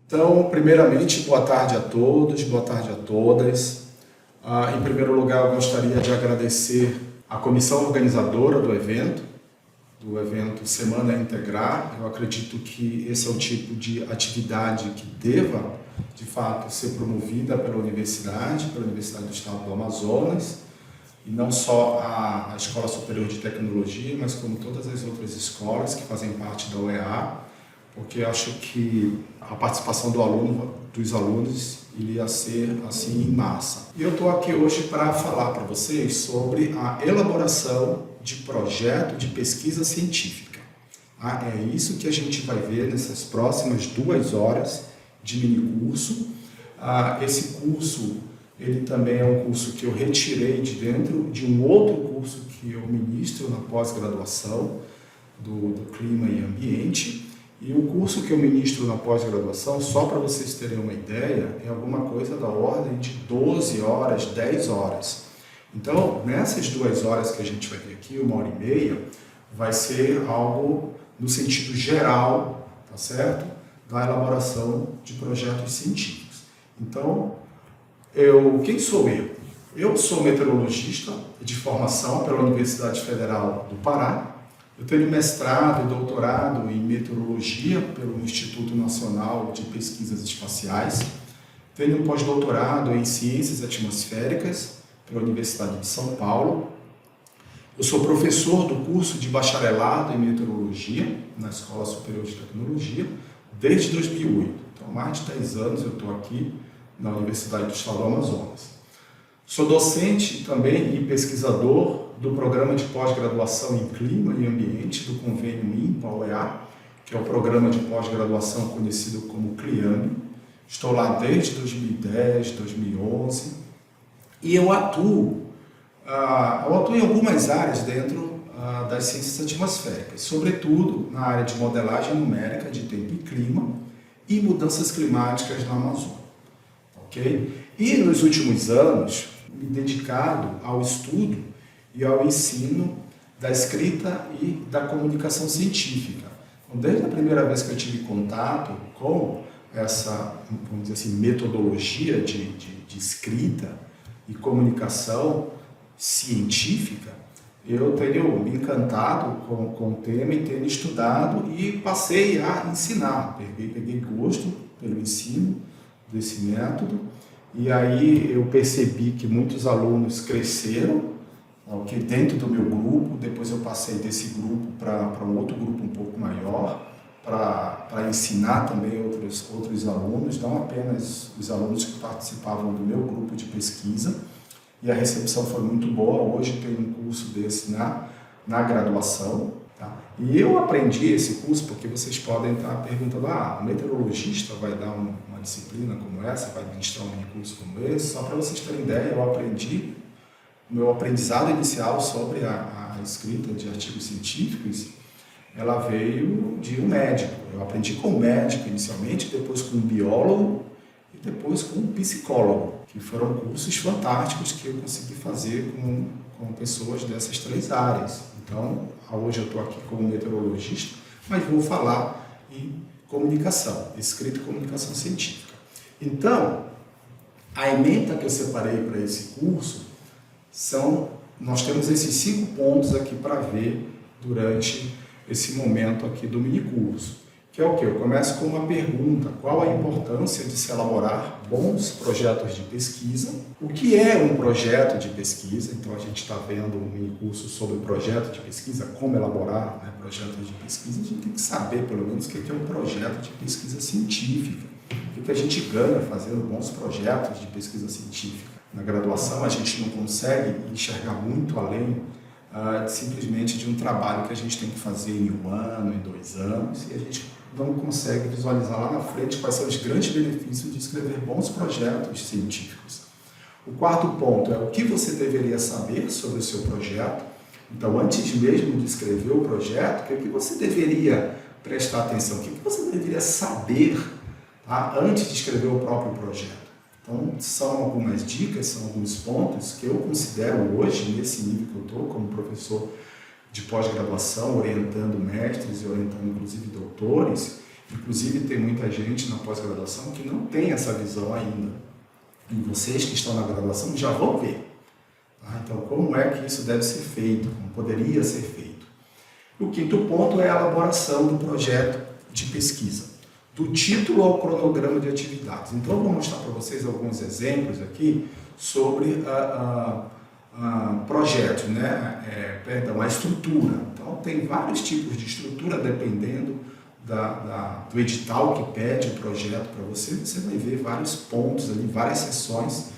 Então, primeiramente, boa tarde a todos, boa tarde a todas. Em primeiro lugar, eu gostaria de agradecer à comissão organizadora do evento Semana Integrar. Eu acredito que esse é o tipo de atividade que deva, de fato, ser promovida pela Universidade do Estado do Amazonas, e não só a Escola Superior de Tecnologia, mas como todas as outras escolas que fazem parte da UEA, porque eu acho que a participação dos alunos iria ser assim em massa. E eu estou aqui hoje para falar para vocês sobre a elaboração de projeto de pesquisa científica. É isso que a gente vai ver nessas próximas 2 horas de mini-curso. Esse curso, ele também é um curso que eu retirei de dentro de um outro curso que eu ministro na pós-graduação do Clima e Ambiente. E o curso que eu ministro na pós-graduação, só para vocês terem uma ideia, é alguma coisa da ordem de 12 horas, 10 horas. Então, nessas 2 horas que a gente vai ter aqui, 1h30, vai ser algo no sentido geral, tá certo? Da elaboração de projetos científicos. Então, quem sou eu? Eu sou meteorologista de formação pela Universidade Federal do Pará. Eu tenho mestrado e doutorado em meteorologia pelo Instituto Nacional de Pesquisas Espaciais. Tenho um pós-doutorado em ciências atmosféricas pela Universidade de São Paulo. Eu sou professor do curso de bacharelado em meteorologia na Escola Superior de Tecnologia desde 2008. Então, mais de 10 anos eu estou aqui na Universidade do Estado do Amazonas. Sou docente também e pesquisador do Programa de Pós-Graduação em Clima e Ambiente do Convênio INPA-UEA, que é o programa de pós-graduação conhecido como CLIAME. Estou lá desde 2010, 2011, e eu atuo em algumas áreas dentro das ciências atmosféricas, sobretudo na área de modelagem numérica de tempo e clima e mudanças climáticas na Amazônia. Okay? E nos últimos anos, me dedicado ao estudo e ao ensino da escrita e da comunicação científica. Então, desde a primeira vez que eu tive contato com essa, vamos dizer assim, metodologia de escrita e comunicação científica, eu tenho me encantado com o tema e tenho estudado e passei a ensinar. Peguei gosto pelo ensino desse método, e aí eu percebi que muitos alunos cresceram dentro do meu grupo. Depois eu passei desse grupo para um outro grupo um pouco maior, para ensinar também outros alunos, não apenas os alunos que participavam do meu grupo de pesquisa, e a recepção foi muito boa. Hoje tem um curso desse na graduação. Tá? E eu aprendi esse curso porque vocês podem estar perguntando, o meteorologista vai dar uma disciplina como essa, vai ministrar um curso como esse? Só para vocês terem ideia, eu aprendi, meu aprendizado inicial sobre a escrita de artigos científicos, ela veio de um médico. Eu aprendi com um médico inicialmente, depois com um biólogo e depois com um psicólogo, que foram cursos fantásticos que eu consegui fazer com pessoas dessas 3 áreas. Então, hoje eu estou aqui como meteorologista, mas vou falar em comunicação, escrita e comunicação científica. Então, a ementa que eu separei para esse curso nós temos esses 5 pontos aqui para ver durante esse momento aqui do minicurso, que é o quê? Eu começo com uma pergunta: qual a importância de se elaborar bons projetos de pesquisa? O que é um projeto de pesquisa? Então a gente está vendo um minicurso sobre projeto de pesquisa, como elaborar projetos de pesquisa. A gente tem que saber pelo menos o que é um projeto de pesquisa científica, o que a gente ganha fazendo bons projetos de pesquisa científica. Na graduação a gente não consegue enxergar muito além simplesmente de um trabalho que a gente tem que fazer em 1 ano, em 2 anos, e a gente não consegue visualizar lá na frente quais são os grandes benefícios de escrever bons projetos científicos. O 4º ponto é o que você deveria saber sobre o seu projeto. Então, antes mesmo de escrever o projeto, o que você deveria prestar atenção, o que você deveria saber antes de escrever o próprio projeto. Então, são algumas dicas, são alguns pontos que eu considero hoje, nesse nível que eu estou, como professor de pós-graduação, orientando mestres e orientando inclusive doutores, Inclusive, tem muita gente na pós-graduação que não tem essa visão ainda. E vocês que estão na graduação já vão ver. Tá? Então, como é que isso deve ser feito? Como poderia ser feito? O quinto ponto é a elaboração do projeto de pesquisa, do título ao cronograma de atividades. Então, eu vou mostrar para vocês alguns exemplos aqui sobre projetos, né? A estrutura. Então, tem vários tipos de estrutura dependendo do edital que pede o projeto para você. Você vai ver vários pontos ali, várias seções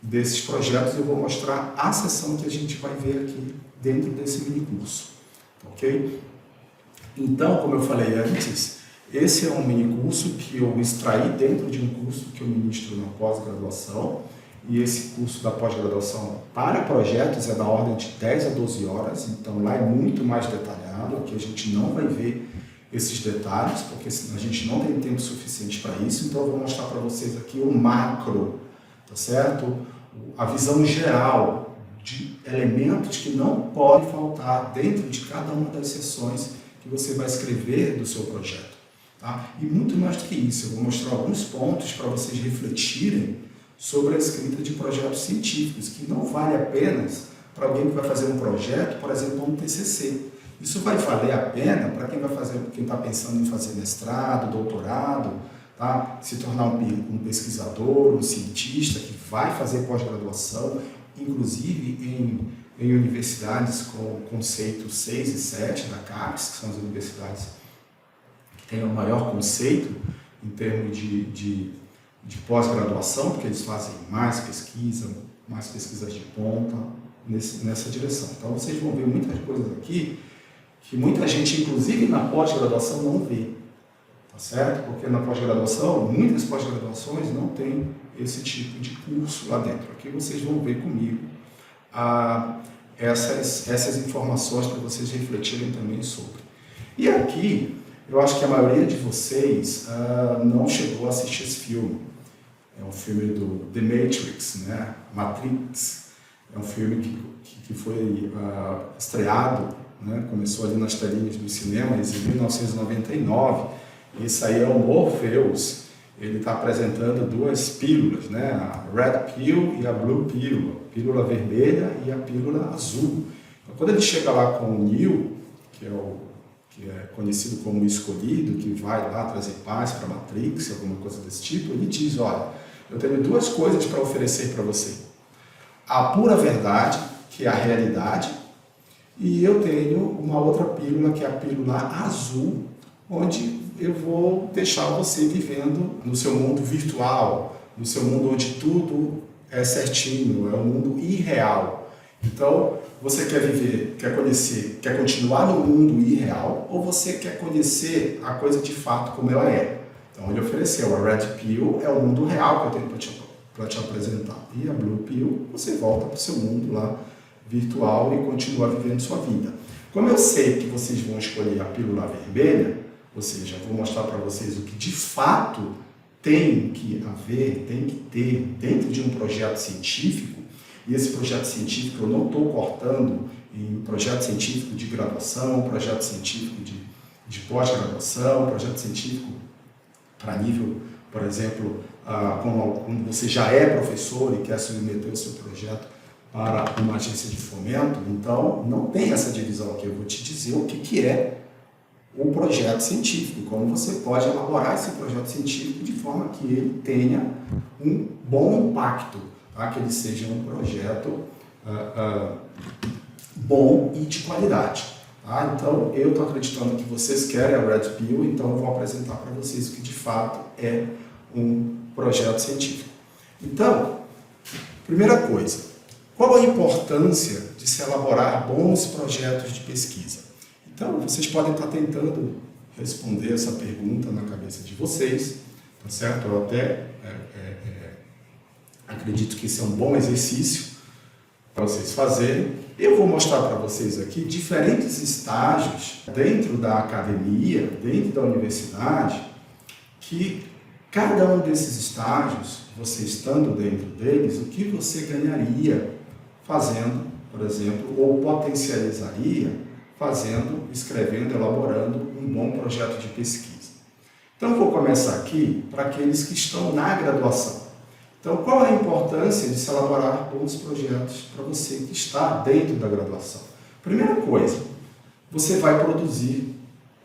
desses projetos. Eu vou mostrar a seção que a gente vai ver aqui dentro desse mini curso, ok? Então, como eu falei antes, esse é um mini curso que eu extraí dentro de um curso que eu ministro na pós-graduação, e esse curso da pós-graduação para projetos é da ordem de 10 a 12 horas, então lá é muito mais detalhado, aqui a gente não vai ver esses detalhes, porque a gente não tem tempo suficiente para isso, então eu vou mostrar para vocês aqui o macro, tá certo? A visão geral de elementos que não podem faltar dentro de cada uma das seções que você vai escrever do seu projeto. Tá? E muito mais do que isso, eu vou mostrar alguns pontos para vocês refletirem sobre a escrita de projetos científicos, que não vale apenas para alguém que vai fazer um projeto, por exemplo, um TCC. Isso vai valer a pena para quem está pensando em fazer mestrado, doutorado, tá? Se tornar um pesquisador, um cientista que vai fazer pós-graduação, inclusive em universidades com conceito 6 e 7 da CAPES, que são as universidades que têm o maior conceito em termos de pós-graduação, porque eles fazem mais pesquisas de ponta nessa direção. Então vocês vão ver muitas coisas aqui que muita gente, inclusive na pós-graduação, não vê, tá certo? Porque na pós-graduação, muitas pós-graduações não tem esse tipo de curso lá dentro. Aqui vocês vão ver comigo essas informações para vocês refletirem também sobre. E aqui, eu acho que a maioria de vocês não chegou a assistir esse filme. É um filme do The Matrix, né? Matrix. É um filme que foi estreado, né? Começou ali nas telinhas do cinema em 1999. Isso aí é o Morpheus. Ele está apresentando duas pílulas, né? A Red Pill e a Blue Pill. A pílula vermelha e a pílula azul. Então, quando ele chega lá com o Neo, que é conhecido como o escolhido, que vai lá trazer paz para a Matrix, alguma coisa desse tipo, ele diz, olha, eu tenho duas coisas para oferecer para você. A pura verdade, que é a realidade, e eu tenho uma outra pílula, que é a pílula azul, onde eu vou deixar você vivendo no seu mundo virtual, no seu mundo onde tudo é certinho, é um mundo irreal. Então, você quer viver, quer conhecer, quer continuar no mundo irreal, ou você quer conhecer a coisa de fato como ela é? Então, ele ofereceu a Red Pill, é o mundo real que eu tenho para te apresentar. E a Blue Pill, você volta para o seu mundo lá virtual e continua vivendo sua vida. Como eu sei que vocês vão escolher a pílula vermelha, ou seja, vou mostrar para vocês o que de fato tem que haver, tem que ter dentro de um projeto científico, e esse projeto científico eu não estou cortando em projeto científico de graduação, projeto científico de pós-graduação, projeto científico para nível, por exemplo, quando você já é professor e quer submeter o seu projeto para uma agência de fomento, então não tem essa divisão aqui. Eu vou te dizer o que é um projeto científico, como você pode elaborar esse projeto científico de forma que ele tenha um bom impacto, tá? Que ele seja um projeto bom e de qualidade. Tá? Então, eu estou acreditando que vocês querem a Red Pill, então eu vou apresentar para vocês o que de fato é um projeto científico. Então, primeira coisa, qual a importância de se elaborar bons projetos de pesquisa? Então, vocês podem estar tentando responder essa pergunta na cabeça de vocês, tá certo? Eu até acredito que esse é um bom exercício para vocês fazerem. Eu vou mostrar para vocês aqui diferentes estágios dentro da academia, dentro da universidade, que cada um desses estágios, você estando dentro deles, o que você ganharia fazendo, por exemplo, ou potencializaria fazendo, escrevendo, elaborando um bom projeto de pesquisa. Então, vou começar aqui para aqueles que estão na graduação. Então, qual é a importância de se elaborar bons projetos para você que está dentro da graduação? Primeira coisa, você vai produzir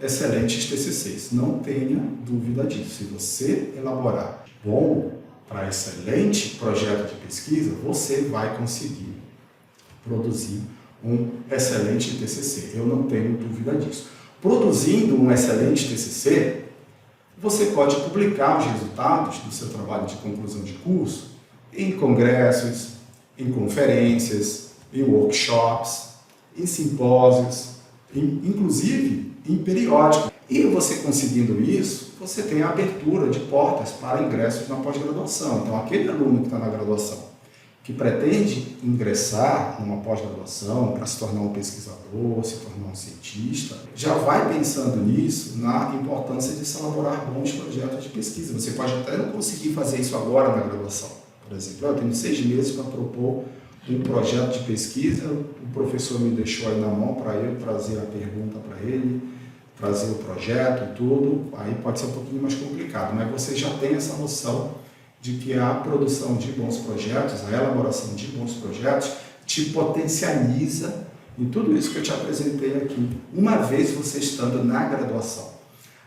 excelentes TCCs, não tenha dúvida disso. Se você elaborar bom para excelente projeto de pesquisa, você vai conseguir produzir um excelente TCC, eu não tenho dúvida disso. Produzindo um excelente TCC, você pode publicar os resultados do seu trabalho de conclusão de curso em congressos, em conferências, em workshops, em simpósios, inclusive em periódicos. E você conseguindo isso, você tem a abertura de portas para ingressos na pós-graduação. Então, aquele aluno que está na graduação, que pretende ingressar numa pós-graduação para se tornar um pesquisador, se tornar um cientista, já vai pensando nisso, na importância de se elaborar bons projetos de pesquisa. Você pode até não conseguir fazer isso agora na graduação. Por exemplo, eu tenho 6 meses para propor um projeto de pesquisa, o professor me deixou aí na mão para eu trazer a pergunta para ele, trazer o projeto e tudo, aí pode ser um pouquinho mais complicado, mas você já tem essa noção de que a produção de bons projetos, a elaboração de bons projetos, te potencializa em tudo isso que eu te apresentei aqui, uma vez você estando na graduação.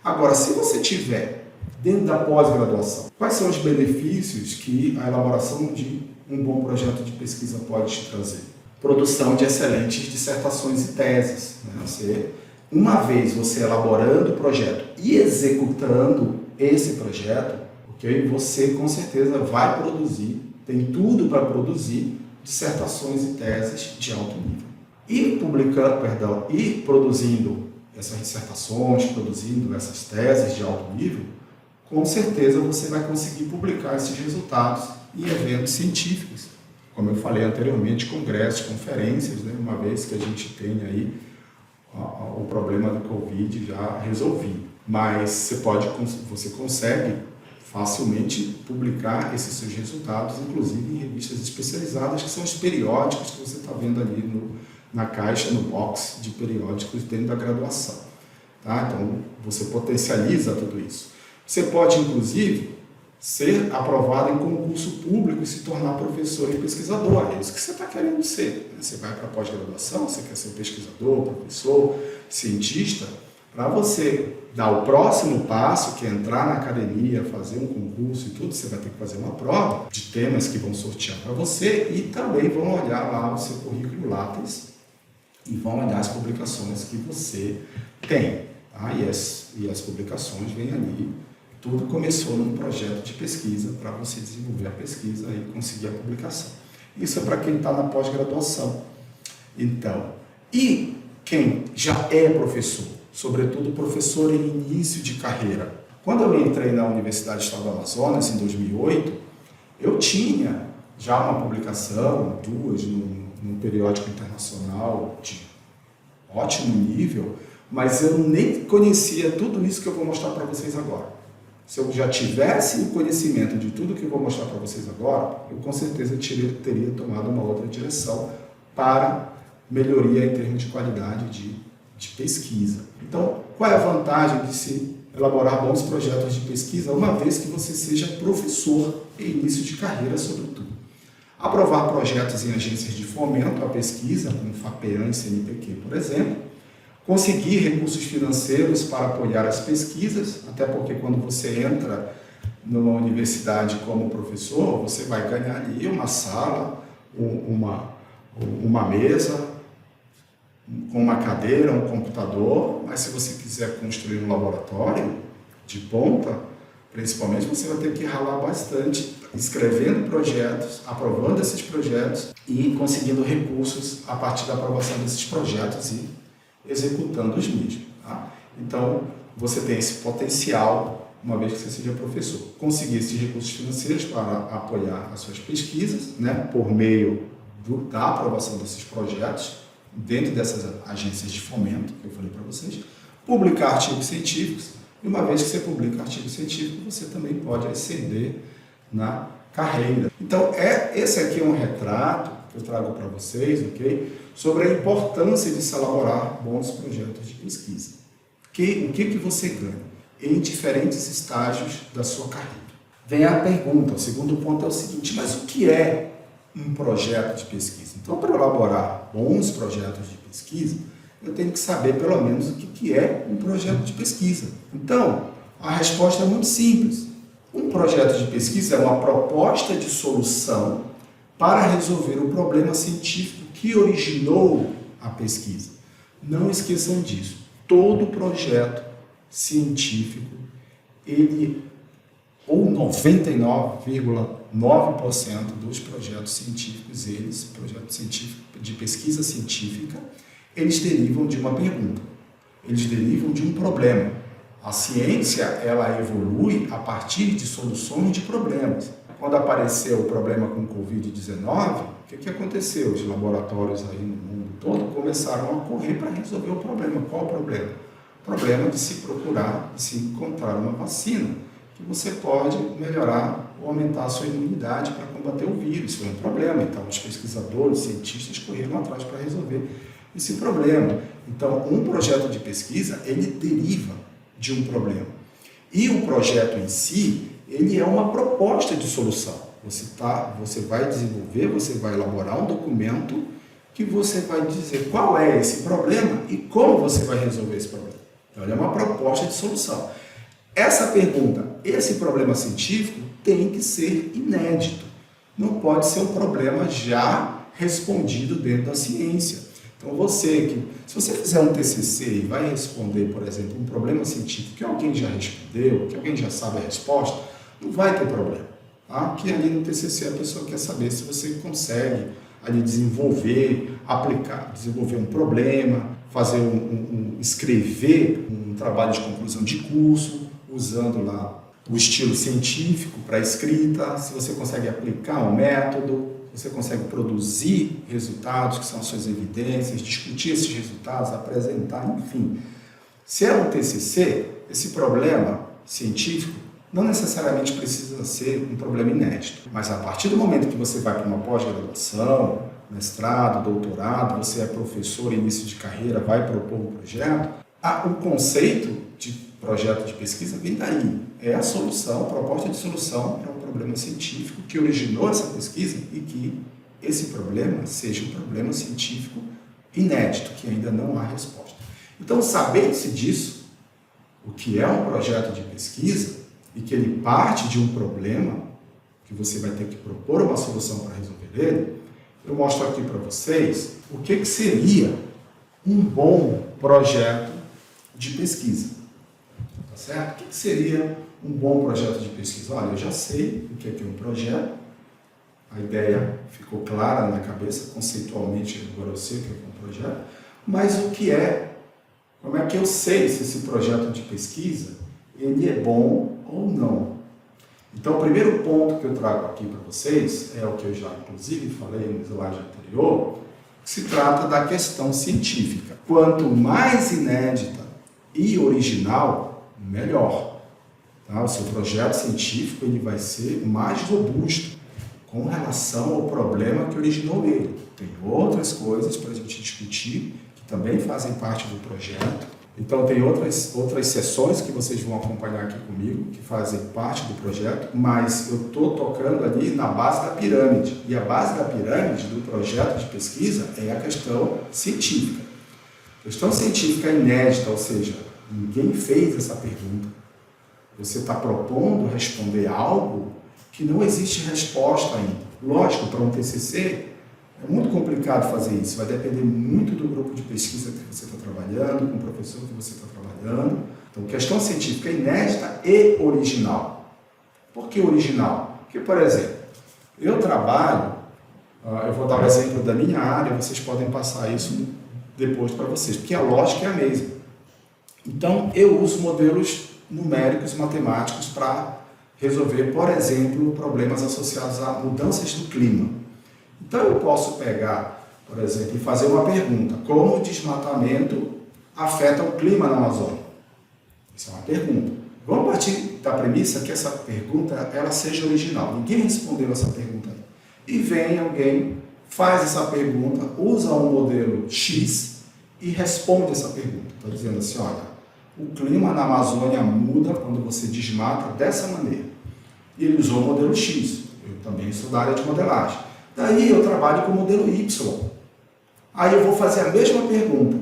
Agora, se você tiver dentro da pós-graduação, quais são os benefícios que a elaboração de um bom projeto de pesquisa pode te trazer? Produção de excelentes dissertações e teses. Né? Uma vez você elaborando o projeto e executando esse projeto, você com certeza vai produzir, tem tudo para produzir dissertações e teses de alto nível. E produzindo essas dissertações, produzindo essas teses de alto nível, com certeza você vai conseguir publicar esses resultados em eventos científicos. Como eu falei anteriormente, congressos, conferências, né? Uma vez que a gente tem aí o problema do Covid já resolvido. Mas você consegue facilmente publicar esses seus resultados, inclusive em revistas especializadas, que são os periódicos que você está vendo ali na caixa, no box de periódicos dentro da graduação. Tá? Então, você potencializa tudo isso. Você pode, inclusive, ser aprovado em concurso público e se tornar professor e pesquisador. É isso que você está querendo ser. Você vai para a pós-graduação, você quer ser pesquisador, professor, cientista. Para você dar o próximo passo, que é entrar na academia, fazer um concurso e tudo, você vai ter que fazer uma prova de temas que vão sortear para você e também vão olhar lá o seu currículo Lattes e vão olhar as publicações que você tem. Tá? E as publicações vêm ali. Tudo começou num projeto de pesquisa para você desenvolver a pesquisa e conseguir a publicação. Isso é para quem está na pós-graduação. Então, e quem já é professor? Sobretudo professor em início de carreira. Quando eu entrei na Universidade Estadual do Amazonas, em 2008, eu tinha já uma publicação, 2, num periódico internacional de ótimo nível, mas eu nem conhecia tudo isso que eu vou mostrar para vocês agora. Se eu já tivesse o conhecimento de tudo que eu vou mostrar para vocês agora, eu com certeza teria tomado uma outra direção para melhoria em termos de qualidade de pesquisa. Então, qual é a vantagem de se elaborar bons projetos de pesquisa, uma vez que você seja professor em início de carreira, sobretudo? Aprovar projetos em agências de fomento à pesquisa, como FAPEAM e CNPq, por exemplo. Conseguir recursos financeiros para apoiar as pesquisas, até porque quando você entra numa universidade como professor, você vai ganhar ali uma sala, uma mesa, com uma cadeira, um computador, mas se você quiser construir um laboratório de ponta, principalmente, você vai ter que ralar bastante, escrevendo projetos, aprovando esses projetos e conseguindo recursos a partir da aprovação desses projetos e executando os mesmos. Tá? Então, você tem esse potencial, uma vez que você seja professor, conseguir esses recursos financeiros para apoiar as suas pesquisas, né, por meio da aprovação desses projetos, dentro dessas agências de fomento, que eu falei para vocês, publicar artigos científicos, e uma vez que você publica artigo científico, você também pode ascender na carreira. Então, esse aqui é um retrato que eu trago para vocês, ok? Sobre a importância de se elaborar bons projetos de pesquisa. O que você ganha? em diferentes estágios da sua carreira. Vem a pergunta, o segundo ponto é o seguinte, mas o que é um projeto de pesquisa? Então, para elaborar bons projetos de pesquisa, eu tenho que saber pelo menos o que é um projeto de pesquisa. Então, a resposta é muito simples. Um projeto de pesquisa é uma proposta de solução para resolver o problema científico que originou a pesquisa. Não esqueçam disso. Todo projeto científico, ou 99,9% dos projetos científicos, projetos científicos de pesquisa científica, eles derivam de uma pergunta, eles derivam de um problema. A ciência, ela evolui a partir de soluções de problemas. Quando apareceu o problema com o Covid-19, o que aconteceu? Os laboratórios aí no mundo todo começaram a correr para resolver o problema. Qual o problema? O problema de se procurar, de se encontrar uma vacina que você pode melhorar ou aumentar a sua imunidade para combater o vírus. Foi um problema. Então, os pesquisadores, os cientistas correram atrás para resolver esse problema. Então, um projeto de pesquisa, ele deriva de um problema. E o projeto em si, ele é uma proposta de solução. Você vai desenvolver, você vai elaborar um documento que você vai dizer qual é esse problema e como você vai resolver esse problema. Então, ele é uma proposta de solução. Essa pergunta, esse problema científico, tem que ser inédito. Não pode ser um problema já respondido dentro da ciência. Então, se você fizer um TCC e vai responder, por exemplo, um problema científico que alguém já respondeu, que alguém já sabe a resposta, não vai ter problema. Tá? Que ali no TCC a pessoa quer saber se você consegue ali desenvolver, aplicar, desenvolver um problema, escrever um trabalho de conclusão de curso, usando lá o estilo científico para escrita, se você consegue aplicar um método, você consegue produzir resultados, que são as suas evidências, discutir esses resultados, apresentar, enfim. Se é um TCC, esse problema científico não necessariamente precisa ser um problema inédito. Mas a partir do momento que você vai para uma pós-graduação, mestrado, doutorado, você é professor, início de carreira, vai propor um projeto, o conceito de projeto de pesquisa vem daí. É a solução, a proposta de solução para um problema científico que originou essa pesquisa e que esse problema seja um problema científico inédito, que ainda não há resposta. Então, sabendo-se disso, o que é um projeto de pesquisa e que ele parte de um problema, que você vai ter que propor uma solução para resolver ele, eu mostro aqui para vocês o que seria um bom projeto de pesquisa. Tá certo? O que seria um bom projeto de pesquisa? Olha, eu já sei o que é um projeto, a ideia ficou clara na minha cabeça, conceitualmente agora eu sei o que é um projeto, mas o que é? Como é que eu sei se esse projeto de pesquisa ele é bom ou não? Então, o primeiro ponto que eu trago aqui para vocês é o que eu já, inclusive, falei no slide anterior, que se trata da questão científica. Quanto mais inédita e original, melhor. Tá? O seu projeto científico ele vai ser mais robusto com relação ao problema que originou ele. Tem outras coisas para a gente discutir que também fazem parte do projeto. Então, tem outras sessões que vocês vão acompanhar aqui comigo, que fazem parte do projeto, mas eu estou tocando ali na base da pirâmide. E a base da pirâmide do projeto de pesquisa é a questão científica. A questão científica é inédita, ou seja, ninguém fez essa pergunta. Você está propondo responder algo que não existe resposta ainda. Lógico, para um TCC, é muito complicado fazer isso, vai depender muito do grupo de pesquisa que você está trabalhando, com o professor que você está trabalhando. Então, questão científica é inédita e original. Por que original? Porque, por exemplo, eu trabalho, eu vou dar um exemplo da minha área, vocês podem passar isso depois para vocês, porque a lógica é a mesma. Então, eu uso modelos numéricos, matemáticos, para resolver, por exemplo, problemas associados a mudanças do clima. Então, eu posso pegar, por exemplo, e fazer uma pergunta. Como o desmatamento afeta o clima na Amazônia? Isso é uma pergunta. Vamos partir da premissa que essa pergunta ela seja original. Ninguém respondeu essa pergunta aí. E vem alguém, faz essa pergunta, usa um modelo X e responde essa pergunta. Estou dizendo assim, olha, o clima na Amazônia muda quando você desmata dessa maneira. E ele usou o modelo X. Eu também sou da área de modelagem. Daí eu trabalho com o modelo Y. Aí eu vou fazer a mesma pergunta.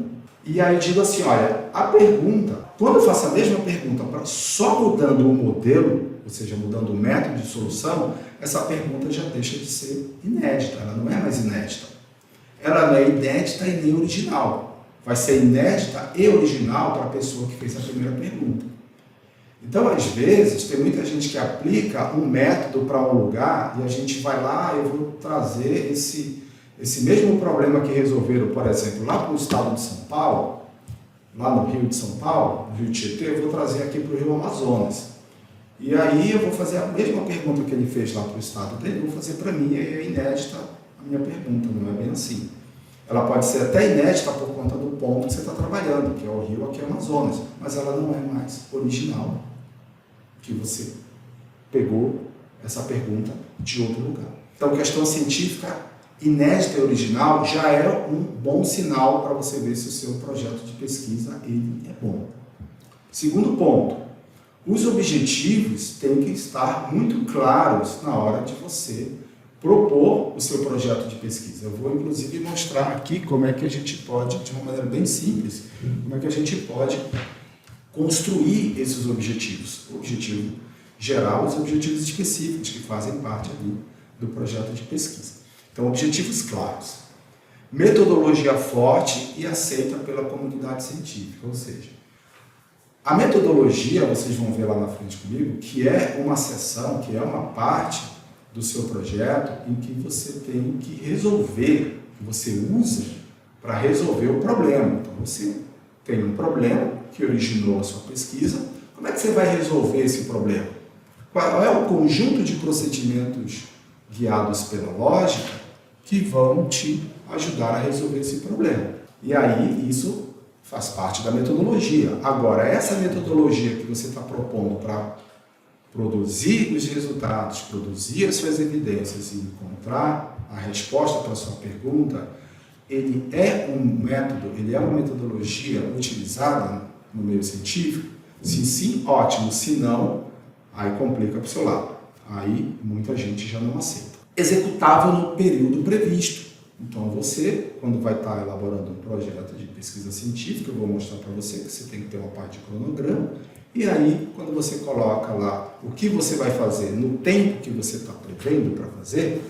E aí eu digo assim, olha, a pergunta, quando eu faço a mesma pergunta, só mudando o modelo, ou seja, mudando o método de solução, essa pergunta já deixa de ser inédita, ela não é mais inédita. Ela não é inédita e nem original. Vai ser inédita e original para a pessoa que fez a primeira pergunta. Então, às vezes, tem muita gente que aplica um método para um lugar e a gente vai lá, eu vou trazer esse mesmo problema que resolveram, por exemplo, lá para o estado de São Paulo, lá no Rio de São Paulo, no Rio Tietê, eu vou trazer aqui para o Rio Amazonas. E aí eu vou fazer a mesma pergunta que ele fez lá para o estado dele, eu vou fazer para mim, e é inédita a minha pergunta, não é bem assim. Ela pode ser até inédita por conta do ponto que você está trabalhando, que é o Rio, aqui é o Amazonas, mas ela não é mais original, que você pegou essa pergunta de outro lugar. Então, questão científica inédita e original já é um bom sinal para você ver se o seu projeto de pesquisa ele é bom. Segundo ponto, os objetivos têm que estar muito claros na hora de você propor o seu projeto de pesquisa. Eu vou, inclusive, mostrar aqui como é que a gente pode, de uma maneira bem simples, como é que a gente pode construir esses objetivos. O objetivo geral e os objetivos específicos que fazem parte ali do projeto de pesquisa. Então, objetivos claros. Metodologia forte e aceita pela comunidade científica, ou seja, a metodologia, vocês vão ver lá na frente comigo, que é uma seção, que é uma parte do seu projeto em que você tem que resolver, que você usa para resolver o problema. Então, você tem um problema que originou a sua pesquisa, como é que você vai resolver esse problema? Qual é o conjunto de procedimentos guiados pela lógica que vão te ajudar a resolver esse problema? E aí, isso faz parte da metodologia. Agora, essa metodologia que você está propondo para produzir os resultados, produzir as suas evidências e encontrar a resposta para a sua pergunta, ele é um método, ele é uma metodologia utilizada no meio científico? Se sim, ótimo. Se não, aí complica para o seu lado. Aí muita gente já não aceita. Executável no período previsto. Então você, quando vai estar elaborando um projeto de pesquisa científica, eu vou mostrar para você que você tem que ter uma parte de cronograma, e aí quando você coloca lá o que você vai fazer no tempo que você está prevendo para fazer,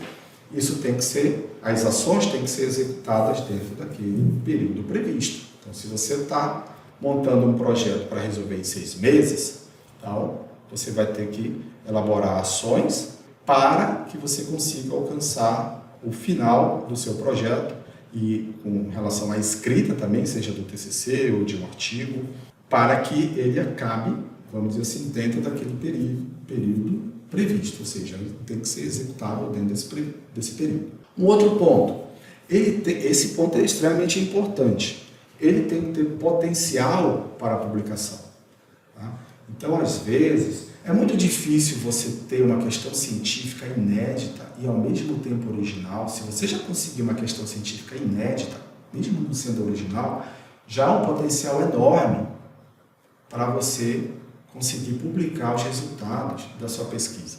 isso tem que ser, as ações têm que ser executadas dentro daquele período previsto. Então se você está montando um projeto para resolver em 6 meses, então você vai ter que elaborar ações para que você consiga alcançar o final do seu projeto e com relação à escrita também, seja do TCC ou de um artigo, para que ele acabe, vamos dizer assim, dentro daquele período previsto, ou seja, ele tem que ser executável dentro desse período. Um outro ponto, esse ponto é extremamente importante, ele tem que ter potencial para a publicação. Tá? Então, às vezes, é muito difícil você ter uma questão científica inédita e ao mesmo tempo original. Se você já conseguir uma questão científica inédita, mesmo não sendo original, já há um potencial enorme para você conseguir publicar os resultados da sua pesquisa.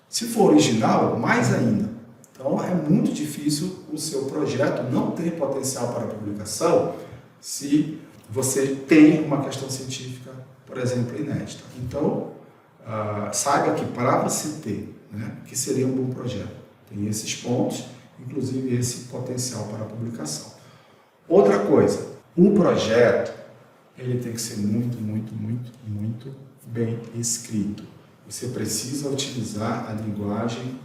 Se for original, mais ainda. Então é muito difícil o seu projeto não ter potencial para publicação se você tem uma questão científica, por exemplo, inédita. Então, saiba que para você ter, que seria um bom projeto, tem esses pontos, inclusive esse potencial para a publicação. Outra coisa, um projeto, ele tem que ser muito bem escrito. Você precisa utilizar a linguagem,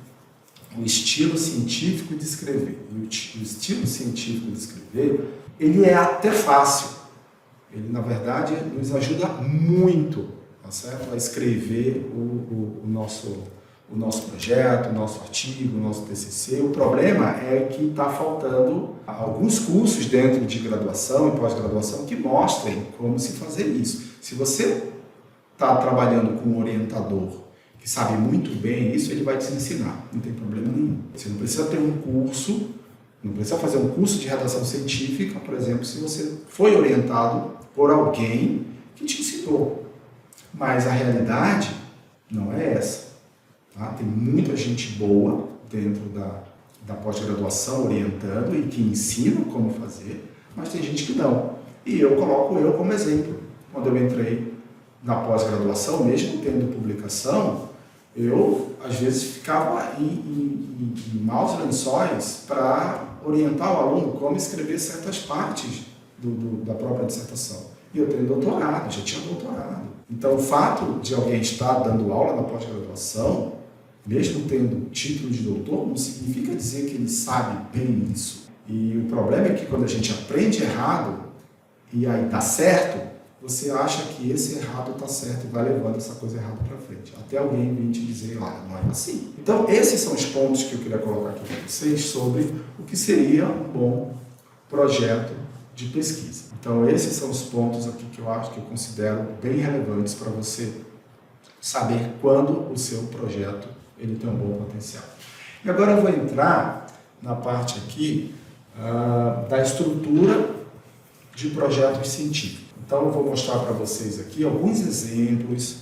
o estilo científico de escrever. E o estilo científico de escrever, ele é até fácil. Ele, na verdade, nos ajuda muito, tá certo? A escrever o nosso projeto, o nosso artigo, o nosso TCC. O problema é que está faltando alguns cursos dentro de graduação e pós-graduação que mostrem como se fazer isso. Se você está trabalhando com um orientador que sabe muito bem isso, ele vai te ensinar, não tem problema nenhum. Você não precisa ter um curso, não precisa fazer um curso de redação científica, por exemplo, se você foi orientado por alguém que te ensinou. Mas a realidade não é essa. Tá? Tem muita gente boa dentro da pós-graduação orientando e que ensina como fazer, mas tem gente que não. E eu coloco eu como exemplo. Quando eu entrei na pós-graduação, mesmo tendo publicação, eu às vezes ficava em maus lençóis para orientar o aluno como escrever certas partes da própria dissertação. E eu tenho doutorado, já tinha doutorado. Então, o fato de alguém estar dando aula na pós-graduação, mesmo tendo título de doutor, não significa dizer que ele sabe bem isso. E o problema é que quando a gente aprende errado e aí dá certo, você acha que esse errado está certo e vai levando essa coisa errada para frente. Até alguém vir te dizer, não é assim. Então, esses são os pontos que eu queria colocar aqui para vocês sobre o que seria um bom projeto de pesquisa. Então, esses são os pontos aqui que eu considero bem relevantes para você saber quando o seu projeto ele tem um bom potencial. E agora eu vou entrar na parte aqui da estrutura de projetos científicos. Então, eu vou mostrar para vocês aqui alguns exemplos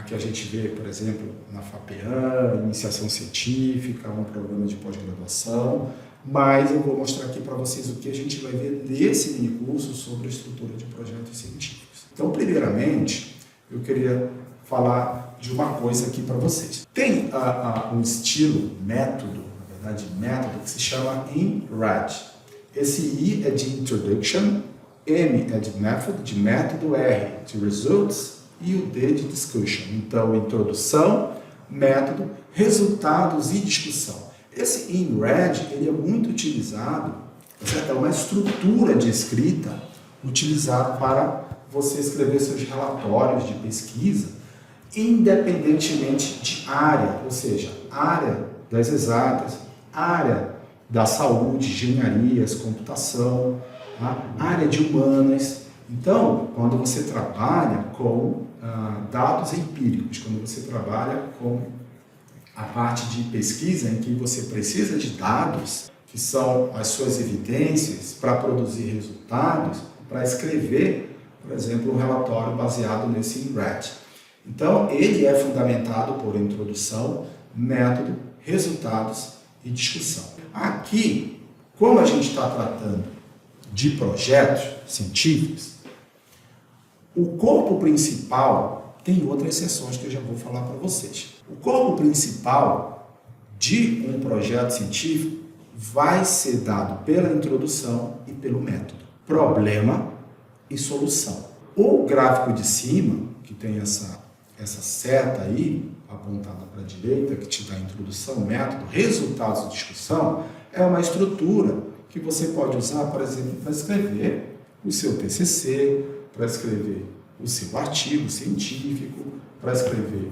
que a gente vê, por exemplo, na FAPEAM, iniciação científica, um programa de pós-graduação, mas eu vou mostrar aqui para vocês o que a gente vai ver nesse minicurso sobre a estrutura de projetos científicos. Então, primeiramente, eu queria falar de uma coisa aqui para vocês. Tem um estilo, método, na verdade, método, que se chama INRAD. Esse I é de Introduction, M é de método, R de Results e o D de Discussion. Então, introdução, método, resultados e discussão. Esse INRAD ele é muito utilizado, é uma estrutura de escrita utilizada para você escrever seus relatórios de pesquisa, independentemente de área, ou seja, área das exatas, área da saúde, engenharias, computação, área de humanas. Então, quando você trabalha com dados empíricos, quando você trabalha com a parte de pesquisa em que você precisa de dados, que são as suas evidências para produzir resultados, para escrever, por exemplo, um relatório baseado nesse INRAD. Então, ele é fundamentado por introdução, método, resultados e discussão. Aqui, como a gente está tratando de projetos científicos, o corpo principal tem outras seções que eu já vou falar para vocês. O corpo principal de um projeto científico vai ser dado pela introdução e pelo método. Problema e solução. O gráfico de cima, que tem essa seta aí, apontada para a direita, que te dá a introdução, método, resultados e discussão, é uma estrutura que você pode usar, por exemplo, para escrever o seu TCC, para escrever o seu artigo científico, para escrever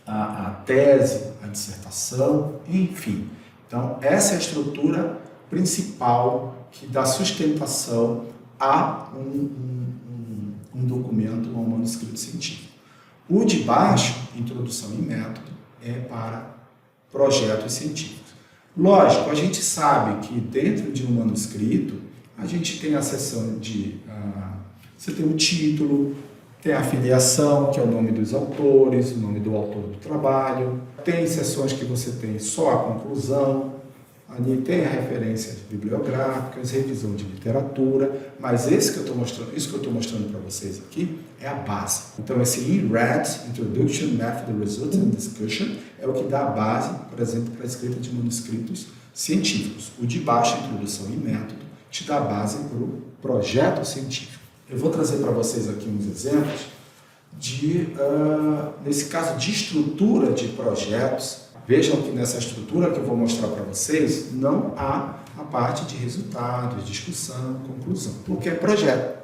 a tese, a dissertação, enfim. Então, essa é a estrutura principal que dá sustentação a um documento, a um manuscrito científico. O de baixo, introdução e método, é para projetos científicos. Lógico, a gente sabe que dentro de um manuscrito, a gente tem a seção de... você tem o título, tem a filiação, que é o nome dos autores, o nome do autor do trabalho. Tem seções que você tem só a conclusão, ali tem referências bibliográficas, revisão de literatura, mas isso que eu estou mostrando para vocês aqui é a base. Então, esse INRAD, Introduction, Method, Results and Discussion, é o que dá a base, por exemplo, para a escrita de manuscritos científicos. O de baixo, Introdução e Método, te dá a base para o projeto científico. Eu vou trazer para vocês aqui uns exemplos nesse caso, de estrutura de projetos. Vejam que nessa estrutura que eu vou mostrar para vocês, não há a parte de resultados, discussão, conclusão, porque é projeto,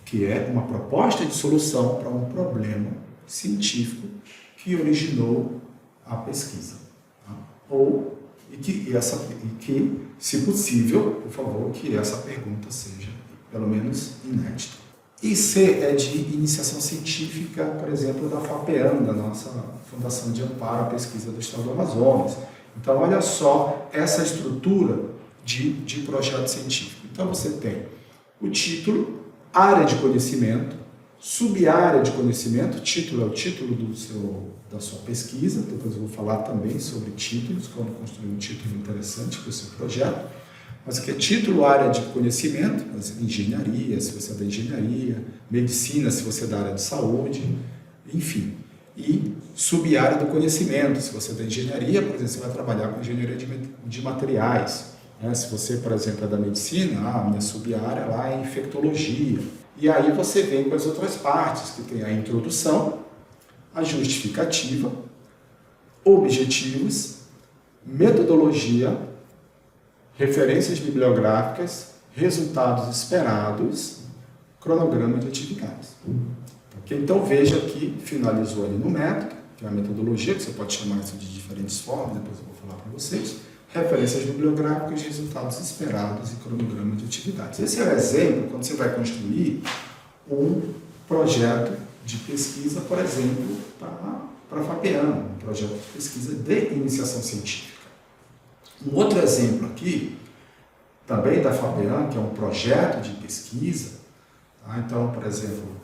que é uma proposta de solução para um problema científico que originou a pesquisa. Tá? E que, se possível, por favor, que essa pergunta seja, pelo menos, inédita. E C é de iniciação científica, por exemplo, da FAPEAM, da nossa Fundação de Amparo à Pesquisa do Estado do Amazonas. Então, olha só essa estrutura de projeto científico. Então, você tem o título, área de conhecimento, Subárea de conhecimento, título é o título da sua pesquisa, depois eu vou falar também sobre títulos, como construir um título interessante para o seu projeto. Mas aqui é título, área de conhecimento, engenharia, se você é da engenharia, medicina, se você é da área de saúde, enfim. E subárea do conhecimento, se você é da engenharia, por exemplo, você vai trabalhar com engenharia de materiais. Se você, por exemplo, é da medicina, a minha subárea lá é infectologia. E aí você vem com as outras partes, que tem a introdução, a justificativa, objetivos, metodologia, referências bibliográficas, resultados esperados, cronograma de atividades. Okay? Então veja que finalizou ali no método, que é a metodologia, que você pode chamar isso de diferentes formas, depois eu vou falar para vocês, referências bibliográficas, resultados esperados e cronograma de atividades. Esse é o exemplo quando você vai construir um projeto de pesquisa, por exemplo, para a FAPEAM, um projeto de pesquisa de iniciação científica. Um outro exemplo aqui, também da FAPEAM, que é um projeto de pesquisa. Tá? Então, por exemplo,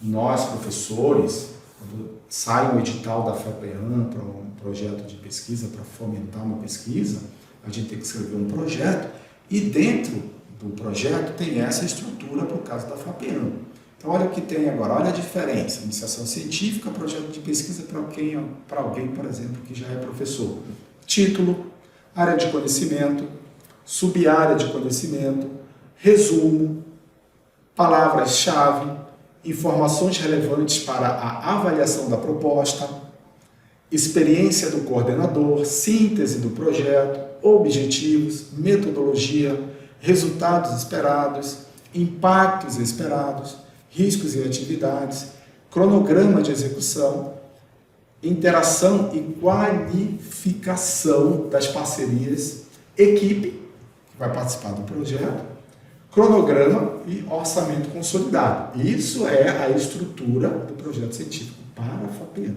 nós, professores, quando sai um edital da FAPEAM para um projeto de pesquisa, para fomentar uma pesquisa, a gente tem que escrever um projeto e dentro do projeto tem essa estrutura para o caso da FAPEAM. Então, olha o que tem agora, olha a diferença. Iniciação científica, projeto de pesquisa para alguém, por exemplo, que já é professor. Título, área de conhecimento, subárea de conhecimento, resumo, palavras-chave, informações relevantes para a avaliação da proposta, experiência do coordenador, síntese do projeto, objetivos, metodologia, resultados esperados, impactos esperados, riscos e atividades, cronograma de execução, interação e qualificação das parcerias, equipe, que vai participar do projeto, cronograma e orçamento consolidado. Isso é a estrutura do projeto científico para a FAPEAM.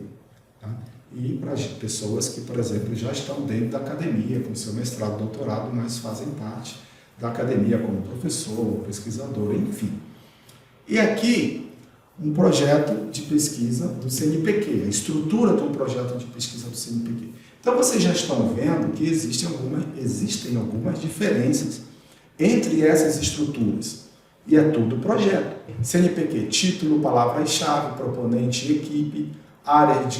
Tá? E para pessoas que, por exemplo, já estão dentro da academia, com seu mestrado, doutorado, mas fazem parte da academia como professor, pesquisador, enfim. E aqui, um projeto de pesquisa do CNPq, a estrutura de um projeto de pesquisa do CNPq. Então, vocês já estão vendo que existem algumas diferenças entre essas estruturas. E é tudo projeto. CNPq, título, palavras-chave, proponente, equipe, áreas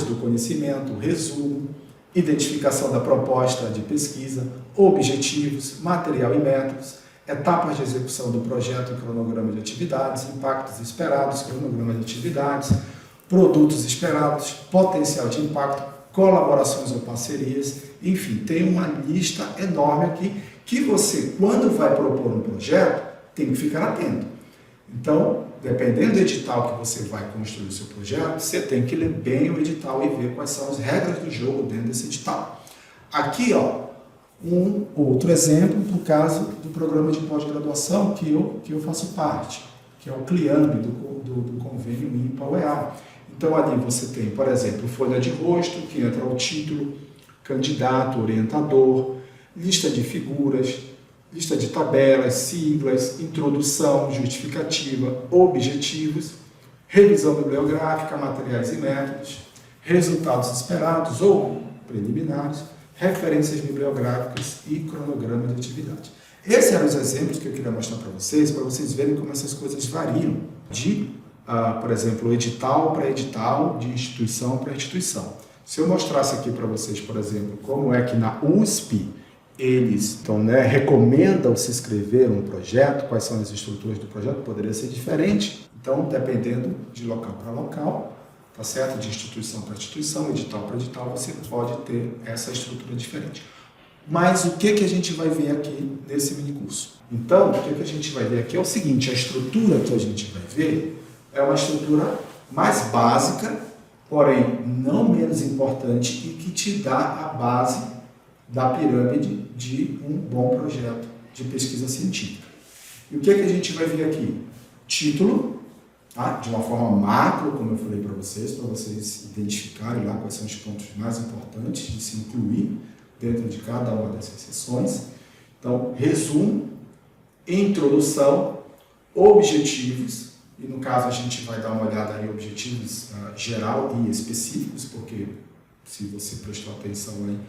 do conhecimento, resumo, identificação da proposta de pesquisa, objetivos, material e métodos, etapas de execução do projeto e cronograma de atividades, impactos esperados, cronograma de atividades, produtos esperados, potencial de impacto, colaborações ou parcerias, enfim, tem uma lista enorme aqui que você, quando vai propor um projeto, tem que ficar atento. Então, dependendo do edital que você vai construir o seu projeto, você tem que ler bem o edital e ver quais são as regras do jogo dentro desse edital. Aqui, ó, um outro exemplo para o caso do programa de pós-graduação que eu faço parte, que é o CLIAMB, do convênio INPA-UEA. Então, ali você tem, por exemplo, folha de rosto, que entra o título, candidato, orientador, lista de figuras, lista de tabelas, siglas, introdução, justificativa, objetivos, revisão bibliográfica, materiais e métodos, resultados esperados ou preliminares, referências bibliográficas e cronograma de atividade. Esses eram os exemplos que eu queria mostrar para vocês verem como essas coisas variam de, por exemplo, edital para edital, de instituição para instituição. Se eu mostrasse aqui para vocês, por exemplo, como é que na USP eles recomendam se inscrever um projeto, quais são as estruturas do projeto, poderia ser diferente. Então, dependendo de local para local, tá certo? De instituição para instituição, edital para edital, você pode ter essa estrutura diferente. Mas o que a gente vai ver aqui nesse minicurso? Então, o que a gente vai ver aqui é o seguinte, a estrutura que a gente vai ver é uma estrutura mais básica, porém não menos importante e que te dá a base da pirâmide de um bom projeto de pesquisa científica. E o que a gente vai ver aqui? Título, tá? De uma forma macro, como eu falei para vocês identificarem lá quais são os pontos mais importantes de se incluir dentro de cada uma dessas sessões. Então, resumo, introdução, objetivos, e no caso a gente vai dar uma olhada em objetivos geral e específicos, porque se você prestou atenção aí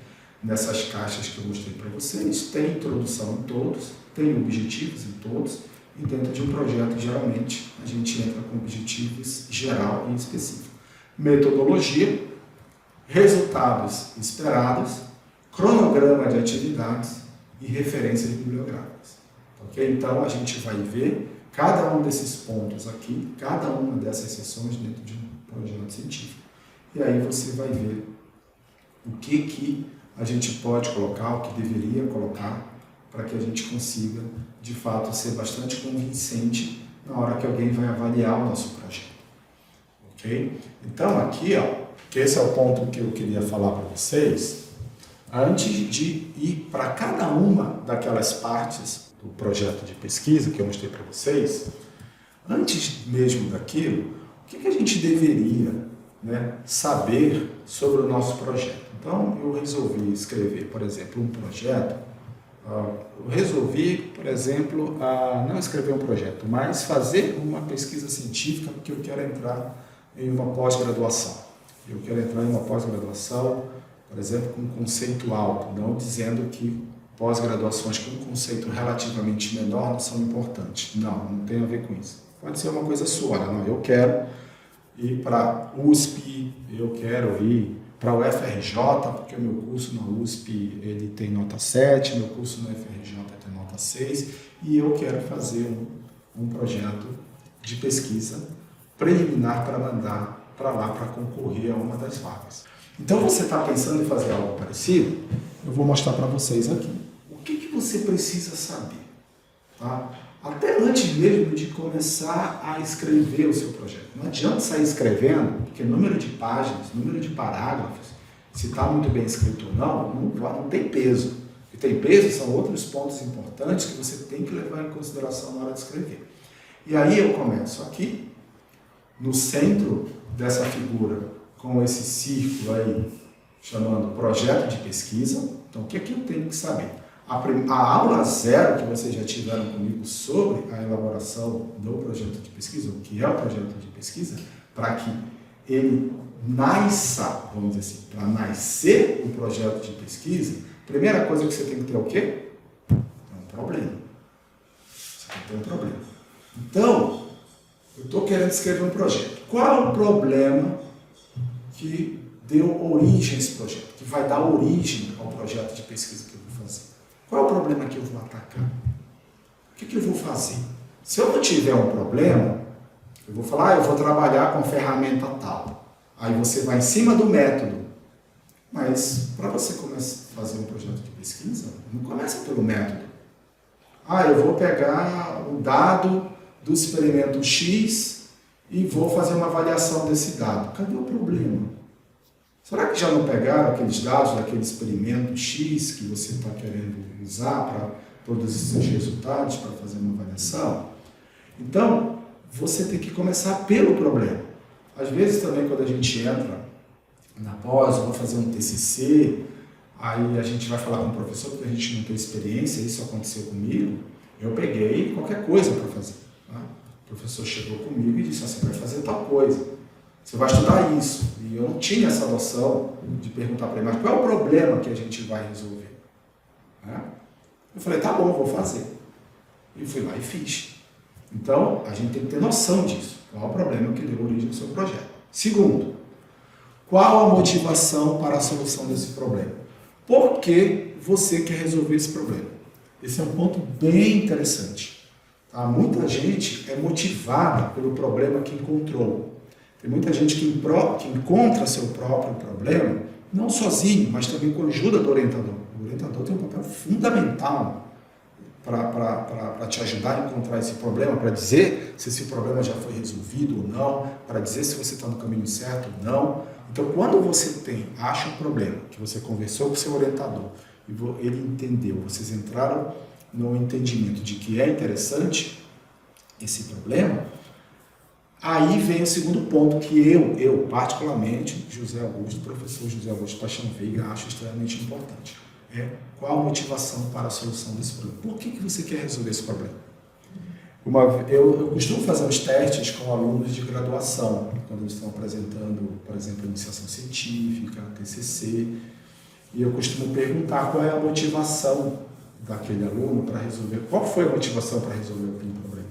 nessas caixas que eu mostrei para vocês, tem introdução em todos, tem objetivos em todos, e dentro de um projeto, geralmente, a gente entra com objetivos geral e específico. Metodologia, resultados esperados, cronograma de atividades e referências bibliográficas. Ok? Então, a gente vai ver cada um desses pontos aqui, cada uma dessas sessões dentro de um projeto científico. E aí você vai ver o que a gente pode colocar, o que deveria colocar, para que a gente consiga, de fato, ser bastante convincente na hora que alguém vai avaliar o nosso projeto. Ok? Então, aqui, que esse é o ponto que eu queria falar para vocês, antes de ir para cada uma daquelas partes do projeto de pesquisa que eu mostrei para vocês, antes mesmo daquilo, o que a gente deveria, né, saber sobre o nosso projeto? Então, eu resolvi escrever, por exemplo, um projeto. Eu resolvi, por exemplo, não escrever um projeto, mas fazer uma pesquisa científica, porque eu quero entrar em uma pós-graduação. Eu quero entrar em uma pós-graduação, por exemplo, com um conceito alto, não dizendo que pós-graduações com um conceito relativamente menor não são importantes. Não tem a ver com isso. Pode ser uma coisa sua, não, eu quero ir para USP, eu quero ir para o FRJ, porque o meu curso na USP ele tem nota 7, meu curso no FRJ tem nota 6, e eu quero fazer um projeto de pesquisa preliminar para mandar para lá para concorrer a uma das vagas. Então, você está pensando em fazer algo parecido? Eu vou mostrar para vocês aqui. O que você precisa saber? Tá? Até antes mesmo de começar a escrever o seu projeto. Não adianta sair escrevendo, porque número de páginas, número de parágrafos, se está muito bem escrito ou não tem peso. O que tem peso são outros pontos importantes que você tem que levar em consideração na hora de escrever. E aí eu começo aqui, no centro dessa figura, com esse círculo aí, chamando projeto de pesquisa. Então, o que eu tenho que saber? A aula 0 que vocês já tiveram comigo sobre a elaboração do projeto de pesquisa, o que é o projeto de pesquisa, para que ele nasça, vamos dizer assim, para nascer um projeto de pesquisa, a primeira coisa que você tem que ter é o quê? É um problema. Você tem que ter um problema. Então, eu estou querendo escrever um projeto. Qual é o problema que deu origem a esse projeto, que vai dar origem ao projeto de pesquisa que eu vou fazer? Qual é o problema que eu vou atacar? O que eu vou fazer? Se eu não tiver um problema, eu vou falar, eu vou trabalhar com ferramenta tal. Aí você vai em cima do método. Mas para você começar a fazer um projeto de pesquisa, não começa pelo método. Eu vou pegar o dado do experimento X e vou fazer uma avaliação desse dado. Cadê o problema? Será que já não pegaram aqueles dados daquele experimento X que você está querendo usar para produzir seus resultados, para fazer uma avaliação? Então, você tem que começar pelo problema. Às vezes também quando a gente entra na pós, eu vou fazer um TCC, aí a gente vai falar com o professor, porque a gente não tem experiência, isso aconteceu comigo, eu peguei qualquer coisa para fazer. Tá? O professor chegou comigo e disse, você vai fazer tal coisa. Você vai estudar isso. E eu não tinha essa noção de perguntar para ele, mas qual é o problema que a gente vai resolver? Eu falei, tá bom, vou fazer. E fui lá e fiz. Então, a gente tem que ter noção disso. Qual é o problema que deu origem ao seu projeto? Segundo, qual a motivação para a solução desse problema? Por que você quer resolver esse problema? Esse é um ponto bem interessante. Tá? Muita gente é motivada pelo problema que encontrou. Tem muita gente que encontra seu próprio problema, não sozinho, mas também com a ajuda do orientador. O orientador tem um papel fundamental para te ajudar a encontrar esse problema, para dizer se esse problema já foi resolvido ou não, para dizer se você está no caminho certo ou não. Então, quando você acha um problema, que você conversou com o seu orientador, e ele entendeu, vocês entraram no entendimento de que é interessante esse problema, aí vem o segundo ponto que eu particularmente, professor José Augusto Paixão Veiga, acho extremamente importante. Qual a motivação para a solução desse problema? Por que você quer resolver esse problema? Eu costumo fazer os testes com alunos de graduação, quando eles estão apresentando, por exemplo, iniciação científica, TCC, e eu costumo perguntar qual é a motivação daquele aluno para resolver, qual foi a motivação para resolver aquele problema.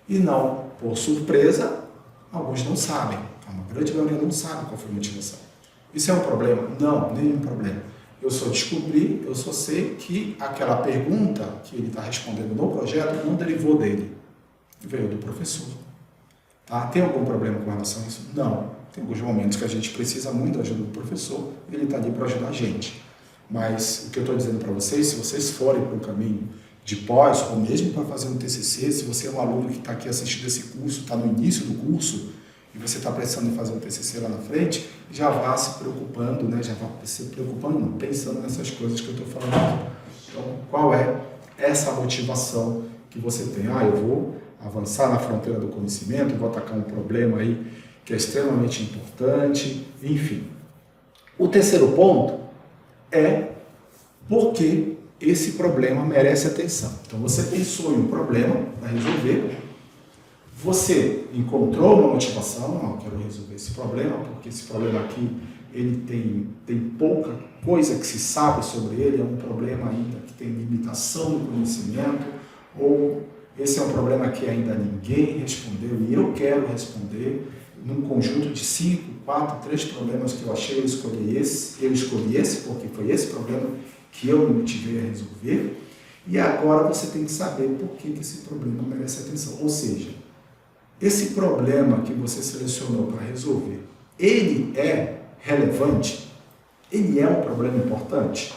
E não, por surpresa, alguns não sabem, uma grande maioria não sabe qual foi a motivação. Isso é um problema? Não, nenhum problema. Eu só descobri, eu só sei que aquela pergunta que ele está respondendo no projeto não derivou dele, veio do professor. Tá? Tem algum problema com relação a isso? Não. Tem alguns momentos que a gente precisa muito da ajuda do professor, ele está ali para ajudar a gente. Mas o que eu estou dizendo para vocês, se vocês forem para um caminho de pós, ou mesmo para fazer um TCC, se você é um aluno que está aqui assistindo esse curso, está no início do curso, e você está pensando em fazer um TCC lá na frente, já vá se preocupando, né? Já vá se preocupando, não, pensando nessas coisas que eu estou falando aqui. Então, qual é essa motivação que você tem? Eu vou avançar na fronteira do conhecimento, vou atacar um problema aí que é extremamente importante, enfim. O terceiro ponto é porque esse problema merece atenção. Então, você pensou em um problema para resolver, você encontrou uma motivação, eu quero resolver esse problema, porque esse problema aqui ele tem pouca coisa que se sabe sobre ele, é um problema ainda que tem limitação do conhecimento, ou esse é um problema que ainda ninguém respondeu e eu quero responder. Num conjunto de 5, 4, 3 problemas que eu achei, eu escolhi esse porque foi esse problema que eu me motivei a resolver. E agora você tem que saber por que esse problema merece atenção. Ou seja, esse problema que você selecionou para resolver, ele é relevante? Ele é um problema importante?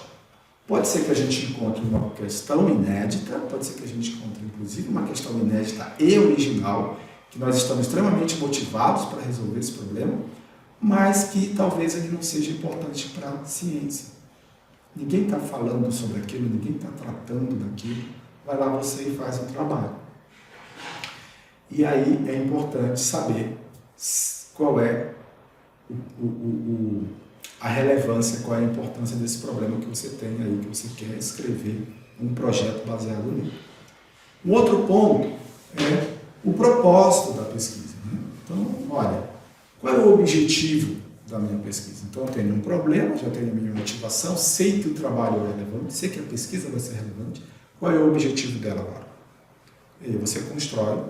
Pode ser que a gente encontre uma questão inédita, pode ser que a gente encontre inclusive uma questão inédita e original, que nós estamos extremamente motivados para resolver esse problema, mas que talvez ele não seja importante para a ciência. Ninguém está falando sobre aquilo, ninguém está tratando daquilo. Vai lá você e faz o trabalho. E aí é importante saber qual é a relevância, qual é a importância desse problema que você tem aí, que você quer escrever um projeto baseado nele. Um outro ponto é o propósito da pesquisa. Né? Então, olha, qual é o objetivo da minha pesquisa? Então, eu tenho um problema, já tenho a minha motivação, sei que o trabalho é relevante, sei que a pesquisa vai ser relevante. Qual é o objetivo dela agora? E aí você constrói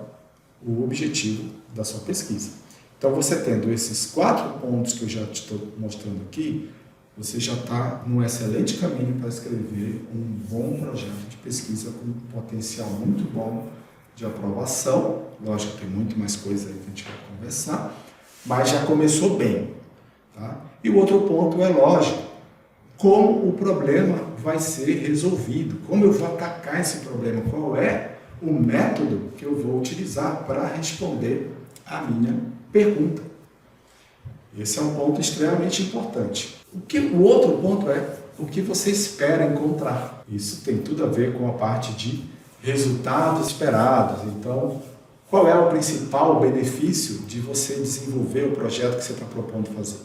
o objetivo da sua pesquisa. Então, você tendo esses 4 pontos que eu já te estou mostrando aqui, você já está num excelente caminho para escrever um bom projeto de pesquisa com um potencial muito bom de aprovação. Lógico, tem muito mais coisa aí que a gente vai conversar, mas já começou bem. Tá? E o outro ponto é lógico, como o problema vai ser resolvido, como eu vou atacar esse problema, qual é o método que eu vou utilizar para responder a minha pergunta. Esse é um ponto extremamente importante. O outro ponto é o que você espera encontrar. Isso tem tudo a ver com a parte de resultados esperados. Então, qual é o principal benefício de você desenvolver o projeto que você está propondo fazer?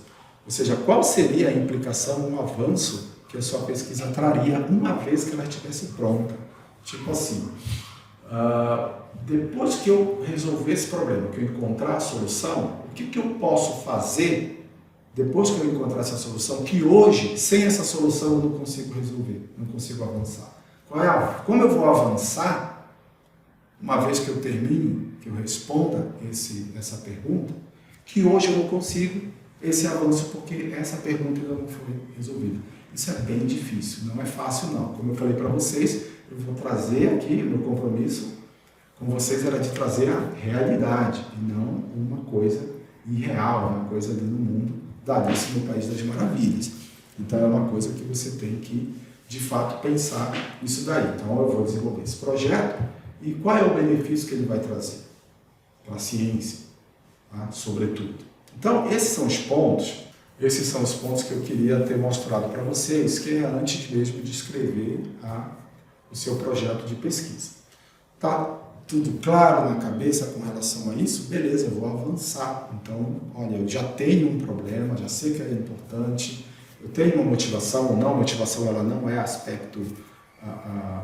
Ou seja, qual seria a implicação, um avanço que a sua pesquisa traria uma vez que ela estivesse pronta? Tipo assim, depois que eu resolver esse problema, que eu encontrar a solução, o que eu posso fazer depois que eu encontrar essa solução, que hoje, sem essa solução, eu não consigo resolver, não consigo avançar? Como eu vou avançar, uma vez que eu termine, que eu responda essa pergunta, que hoje eu não consigo esse avanço porque essa pergunta ainda não foi resolvida. Isso é bem difícil, não é fácil não. Como eu falei para vocês, eu vou trazer aqui, meu compromisso com vocês era de trazer a realidade e não uma coisa irreal, uma coisa ali no mundo da Alice no País das Maravilhas. Então é uma coisa que você tem que, de fato, pensar nisso daí. Então eu vou desenvolver esse projeto e qual é o benefício que ele vai trazer para a ciência, tá? Sobretudo. Então esses são os pontos que eu queria ter mostrado para vocês, que é antes mesmo de escrever o seu projeto de pesquisa. Tá tudo claro na cabeça com relação a isso? Beleza, eu vou avançar. Então, olha, eu já tenho um problema, já sei que é importante, eu tenho uma motivação ou não, motivação ela não é aspecto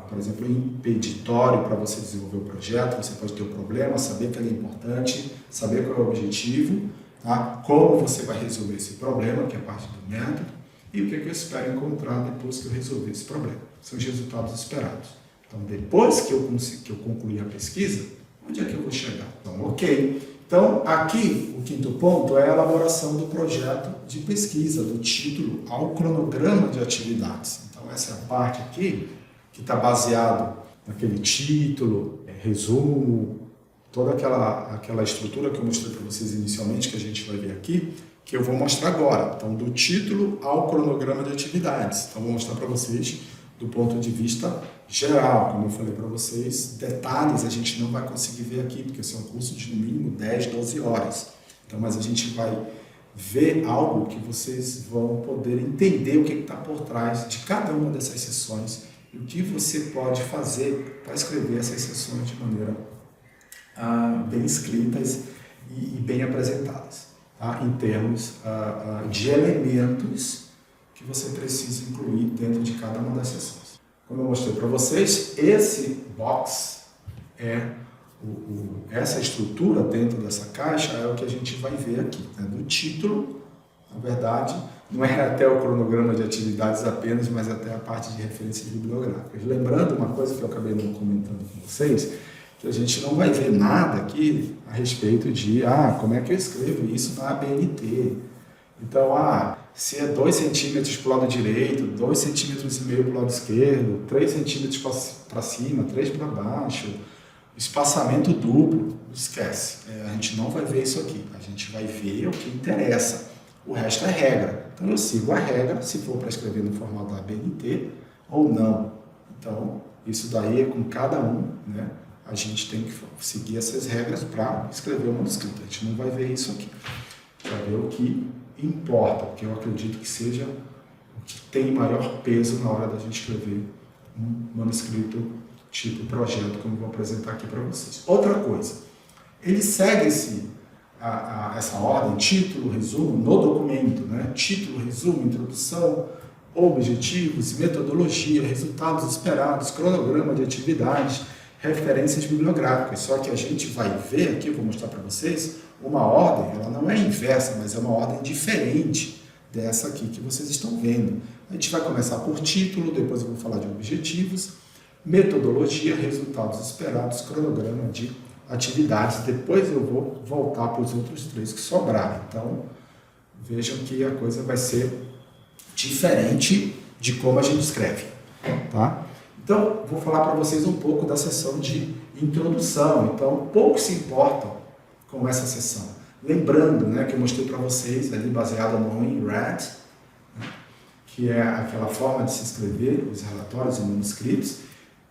por exemplo, impeditório para você desenvolver o projeto. Você pode ter um problema, saber que ele é importante, saber qual é o objetivo, tá? Como você vai resolver esse problema, que é parte do método, e o que eu espero encontrar depois que eu resolver esse problema. São os resultados esperados. Então, depois que eu concluir a pesquisa, onde é que eu vou chegar? Então, ok. Então, aqui, o quinto ponto é a elaboração do projeto de pesquisa, do título ao cronograma de atividades. Então, essa é a parte aqui que está baseado naquele título, resumo, toda aquela estrutura que eu mostrei para vocês inicialmente, que a gente vai ver aqui, que eu vou mostrar agora. Então, do título ao cronograma de atividades. Então, vou mostrar para vocês do ponto de vista geral. Como eu falei para vocês, detalhes a gente não vai conseguir ver aqui, porque esse é um curso de no mínimo 10, 12 horas. Então, mas a gente vai ver algo que vocês vão poder entender o que está por trás de cada uma dessas sessões e o que você pode fazer para escrever essas sessões de maneira bem escritas e bem apresentadas, tá? Em termos de elementos que você precisa incluir dentro de cada uma das sessões. Como eu mostrei para vocês, esse box essa estrutura dentro dessa caixa é o que a gente vai ver aqui, né? Do título, na verdade, não é até o cronograma de atividades apenas, mas até a parte de referências bibliográficas. Lembrando uma coisa que eu acabei não comentando com vocês, que a gente não vai ver nada aqui a respeito de como é que eu escrevo isso na ABNT. Então, se é 2 centímetros para o lado direito, 2,5 centímetros para o lado esquerdo, 3 centímetros para cima, 3 para baixo, espaçamento duplo, esquece. A gente não vai ver isso aqui. A gente vai ver o que interessa. O resto é regra. Então, eu sigo a regra, se for para escrever no formato da ABNT ou não. Então, isso daí é com cada um, né? A gente tem que seguir essas regras para escrever o manuscrito. A gente não vai ver isso aqui. Vai ver o que importa, porque eu acredito que seja o que tem maior peso na hora da gente escrever um manuscrito tipo projeto, como eu vou apresentar aqui para vocês. Outra coisa, ele segue essa ordem, título, resumo, no documento, né? Título, resumo, introdução, objetivos, metodologia, resultados esperados, cronograma de atividades, referências bibliográficas. Só que a gente vai ver aqui, eu vou mostrar para vocês, uma ordem, ela não é inversa, mas é uma ordem diferente dessa aqui que vocês estão vendo. A gente vai começar por título, depois eu vou falar de objetivos, metodologia, resultados esperados, cronograma de atividades. Depois eu vou voltar para os outros 3 que sobraram. Então, vejam que a coisa vai ser diferente de como a gente escreve, tá? Então, vou falar para vocês um pouco da sessão de introdução. Então, poucos se importam com essa sessão. Lembrando, né, que eu mostrei para vocês ali, baseada no INRAD, né, que é aquela forma de se escrever os relatórios e manuscritos.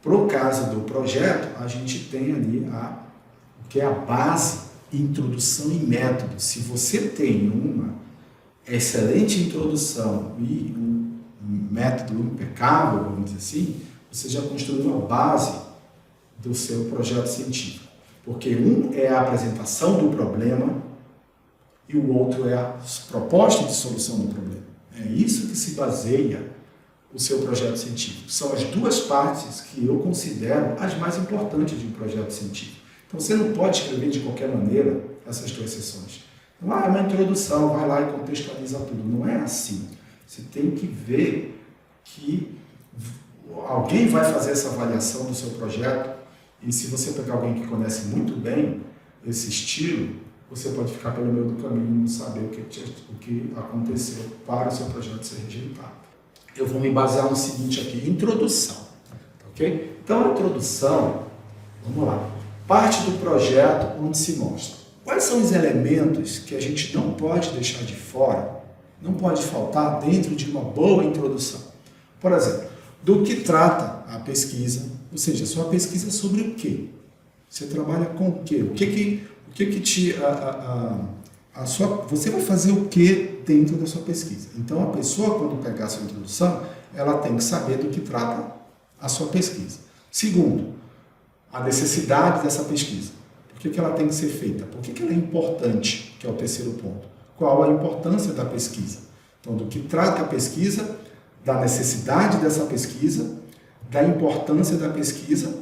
Para o caso do projeto, a gente tem ali o que é a base, introdução e método. Se você tem uma excelente introdução e um método impecável, vamos dizer assim, você já construiu a base do seu projeto científico. Porque um é a apresentação do problema e o outro é a proposta de solução do problema. É isso que se baseia o seu projeto científico. São as duas partes que eu considero as mais importantes de um projeto científico. Então você não pode escrever de qualquer maneira essas 2 sessões. Então, é uma introdução, vai lá e contextualiza tudo. Não é assim. Você tem que ver que alguém vai fazer essa avaliação do seu projeto. E se você pegar alguém que conhece muito bem esse estilo, você pode ficar pelo meio do caminho e não saber o que aconteceu para o seu projeto ser rejeitado. Eu vou me basear no seguinte aqui, introdução. Ok? Então, a introdução, vamos lá, parte do projeto onde se mostra quais são os elementos que a gente não pode deixar de fora, não pode faltar dentro de uma boa introdução. Por exemplo, do que trata a pesquisa, ou seja, a sua pesquisa é sobre o quê? Você trabalha com o quê? Você vai fazer o que dentro da sua pesquisa? Então, a pessoa, quando pegar a sua introdução, ela tem que saber do que trata a sua pesquisa. Segundo, a necessidade dessa pesquisa. Por que ela tem que ser feita? Por que ela é importante? Que é o terceiro ponto. Qual a importância da pesquisa? Então, do que trata a pesquisa, da necessidade dessa pesquisa, da importância da pesquisa,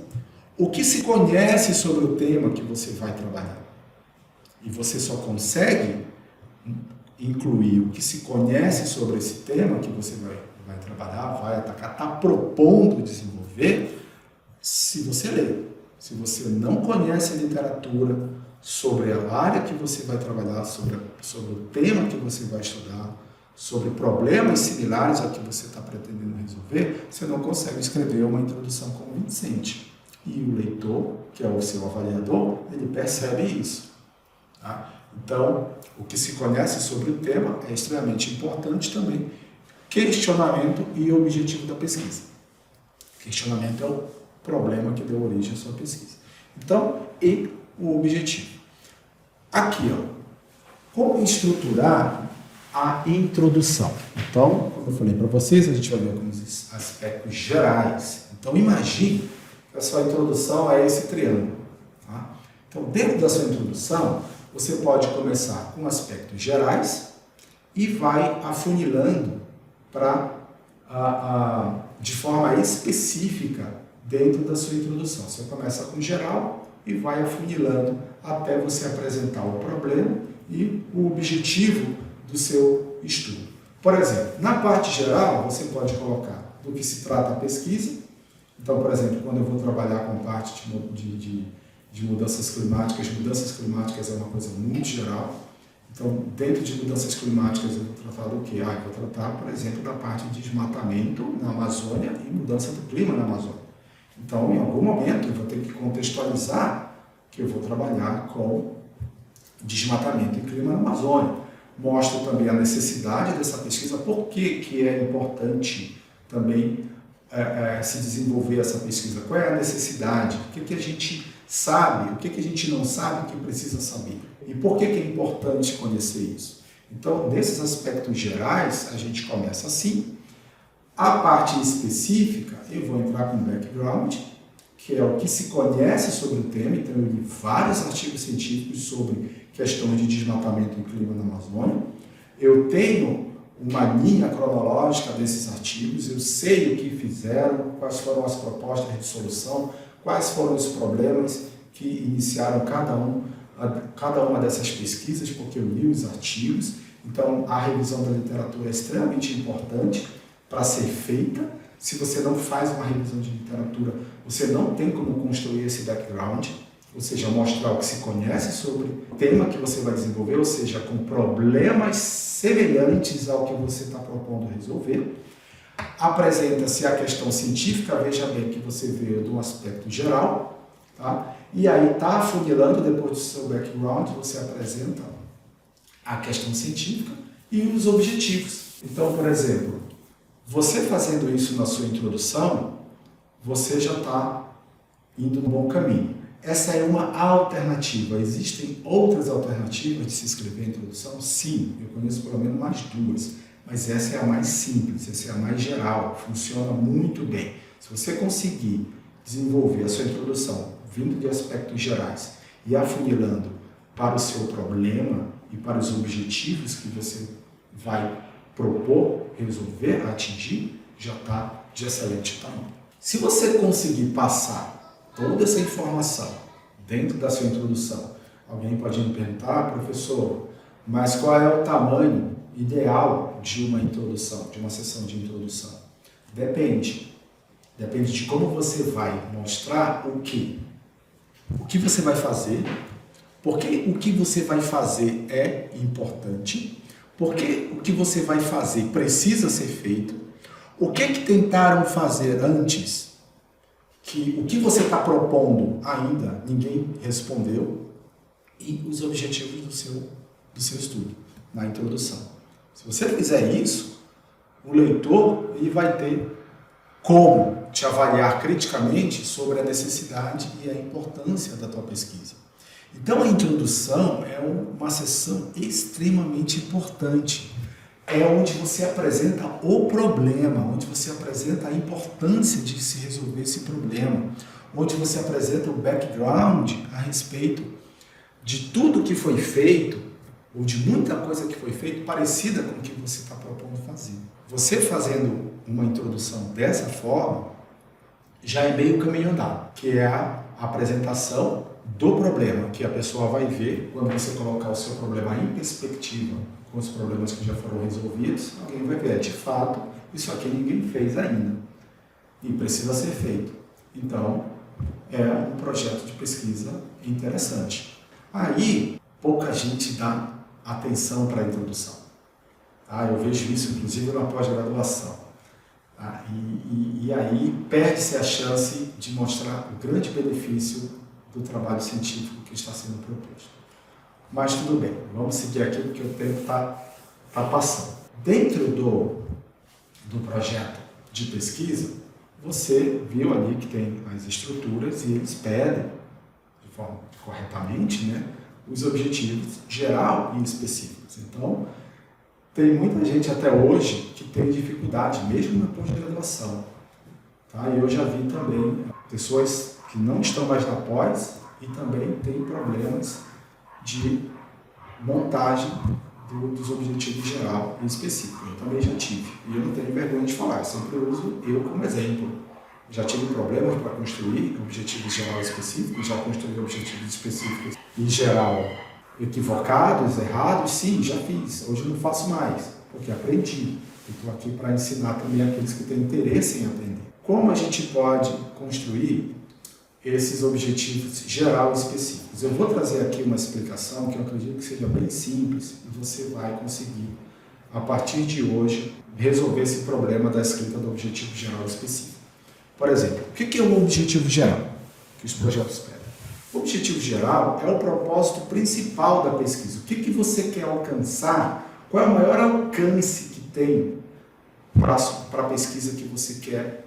o que se conhece sobre o tema que você vai trabalhar. E você só consegue incluir o que se conhece sobre esse tema que você vai trabalhar, vai atacar, está propondo desenvolver, se você ler. Se você não conhece a literatura sobre a área que você vai trabalhar, sobre o tema que você vai estudar, sobre problemas similares ao que você está pretendendo resolver, você não consegue escrever uma introdução convincente. E o leitor, que é o seu avaliador, ele percebe isso. Tá? Então, o que se conhece sobre o tema é extremamente importante também. Questionamento e objetivo da pesquisa. Questionamento é o problema que deu origem à sua pesquisa. Então, e o objetivo. Aqui, ó, como estruturar a introdução. Então, como eu falei para vocês, a gente vai ver alguns aspectos gerais. Então, imagine que a sua introdução é esse triângulo. Tá? Então, dentro da sua introdução, você pode começar com aspectos gerais e vai afunilando de forma específica dentro da sua introdução. Você começa com geral e vai afunilando até você apresentar o problema e o objetivo do seu estudo. Por exemplo, na parte geral, você pode colocar do que se trata a pesquisa. Então, por exemplo, quando eu vou trabalhar com parte de mudanças climáticas é uma coisa muito geral. Então, dentro de mudanças climáticas, eu vou tratar do quê? Eu vou tratar, por exemplo, da parte de desmatamento na Amazônia e mudança do clima na Amazônia. Então, em algum momento, eu vou ter que contextualizar que eu vou trabalhar com desmatamento e clima na Amazônia. Mostro também a necessidade dessa pesquisa, por que é importante também se desenvolver essa pesquisa, qual é a necessidade, o que a gente sabe, o que a gente não sabe que precisa saber e por que é importante conhecer isso. Então, nesses aspectos gerais, a gente começa assim. A parte específica, eu vou entrar com background, que é o que se conhece sobre o tema. Então, eu li vários artigos científicos sobre questões de desmatamento e clima na Amazônia. Eu tenho uma linha cronológica desses artigos, eu sei o que fizeram, quais foram as propostas de solução, quais foram os problemas que iniciaram cada uma dessas pesquisas, porque eu li os artigos. Então, a revisão da literatura é extremamente importante para ser feita. Se você não faz uma revisão de literatura, você não tem como construir esse background, ou seja, mostrar o que se conhece sobre o tema que você vai desenvolver, ou seja, com problemas semelhantes ao que você está propondo resolver. Apresenta-se a questão científica, veja bem que você veio de um aspecto geral, tá? E aí está afunilando, depois do seu background, você apresenta a questão científica e os objetivos. Então, por exemplo, você fazendo isso na sua introdução, você já está indo no bom caminho. Essa é uma alternativa. Existem outras alternativas de se escrever a introdução? Sim, eu conheço pelo menos mais duas, mas essa é a mais simples, essa é a mais geral, funciona muito bem. Se você conseguir desenvolver a sua introdução vindo de aspectos gerais e afunilando para o seu problema e para os objetivos que você vai propor, resolver, atingir, já está de excelente tamanho. Se você conseguir passar toda essa informação dentro da sua introdução, alguém pode me perguntar, professor, mas qual é o tamanho ideal de uma introdução, de uma sessão de introdução? Depende. Depende de como você vai mostrar o que você vai fazer, porque o que você vai fazer é importante, porque o que você vai fazer precisa ser feito, o que tentaram fazer antes, que o que você está propondo ainda ninguém respondeu, e os objetivos do seu estudo, na introdução. Se você fizer isso, o leitor ele vai ter como te avaliar criticamente sobre a necessidade e a importância da tua pesquisa. Então a introdução é uma sessão extremamente importante. É onde você apresenta o problema, onde você apresenta a importância de se resolver esse problema, onde você apresenta o background a respeito de tudo que foi feito, ou de muita coisa que foi feita parecida com o que você está propondo fazer. Você fazendo uma introdução dessa forma, já é meio caminho andado, que é a apresentação do problema, que a pessoa vai ver quando você colocar o seu problema em perspectiva com os problemas que já foram resolvidos, alguém vai ver, de fato, isso aqui ninguém fez ainda e precisa ser feito. Então, é um projeto de pesquisa interessante. Aí, pouca gente dá atenção para a introdução. Tá? Eu vejo isso, inclusive, na pós-graduação. Tá? E aí, perde-se a chance de mostrar o grande benefício do trabalho científico que está sendo proposto. Mas tudo bem, vamos seguir aqui porque o tempo está passando. Dentro do projeto de pesquisa, você viu ali que tem as estruturas e eles pedem, de forma corretamente, né, os objetivos geral e específicos. Então, tem muita gente até hoje que tem dificuldade, mesmo na pós-graduação. Tá? E eu já vi também pessoas que não estão mais na pós e também têm problemas de montagem dos objetivos geral e específico. Eu também já tive. E eu não tenho vergonha de falar, eu sempre uso eu como exemplo. Já tive problemas para construir objetivos geral e específicos, já construí objetivos específicos em geral equivocados, errados, sim, já fiz. Hoje eu não faço mais, porque aprendi. Estou aqui para ensinar também aqueles que têm interesse em aprender. Como a gente pode construir esses objetivos geral e específicos? Eu vou trazer aqui uma explicação que eu acredito que seja bem simples e você vai conseguir, a partir de hoje, resolver esse problema da escrita do objetivo geral e específico. Por exemplo, o que é um objetivo geral que os projetos pedem? O objetivo geral é o propósito principal da pesquisa. O que você quer alcançar? Qual é o maior alcance que tem para a pesquisa que você quer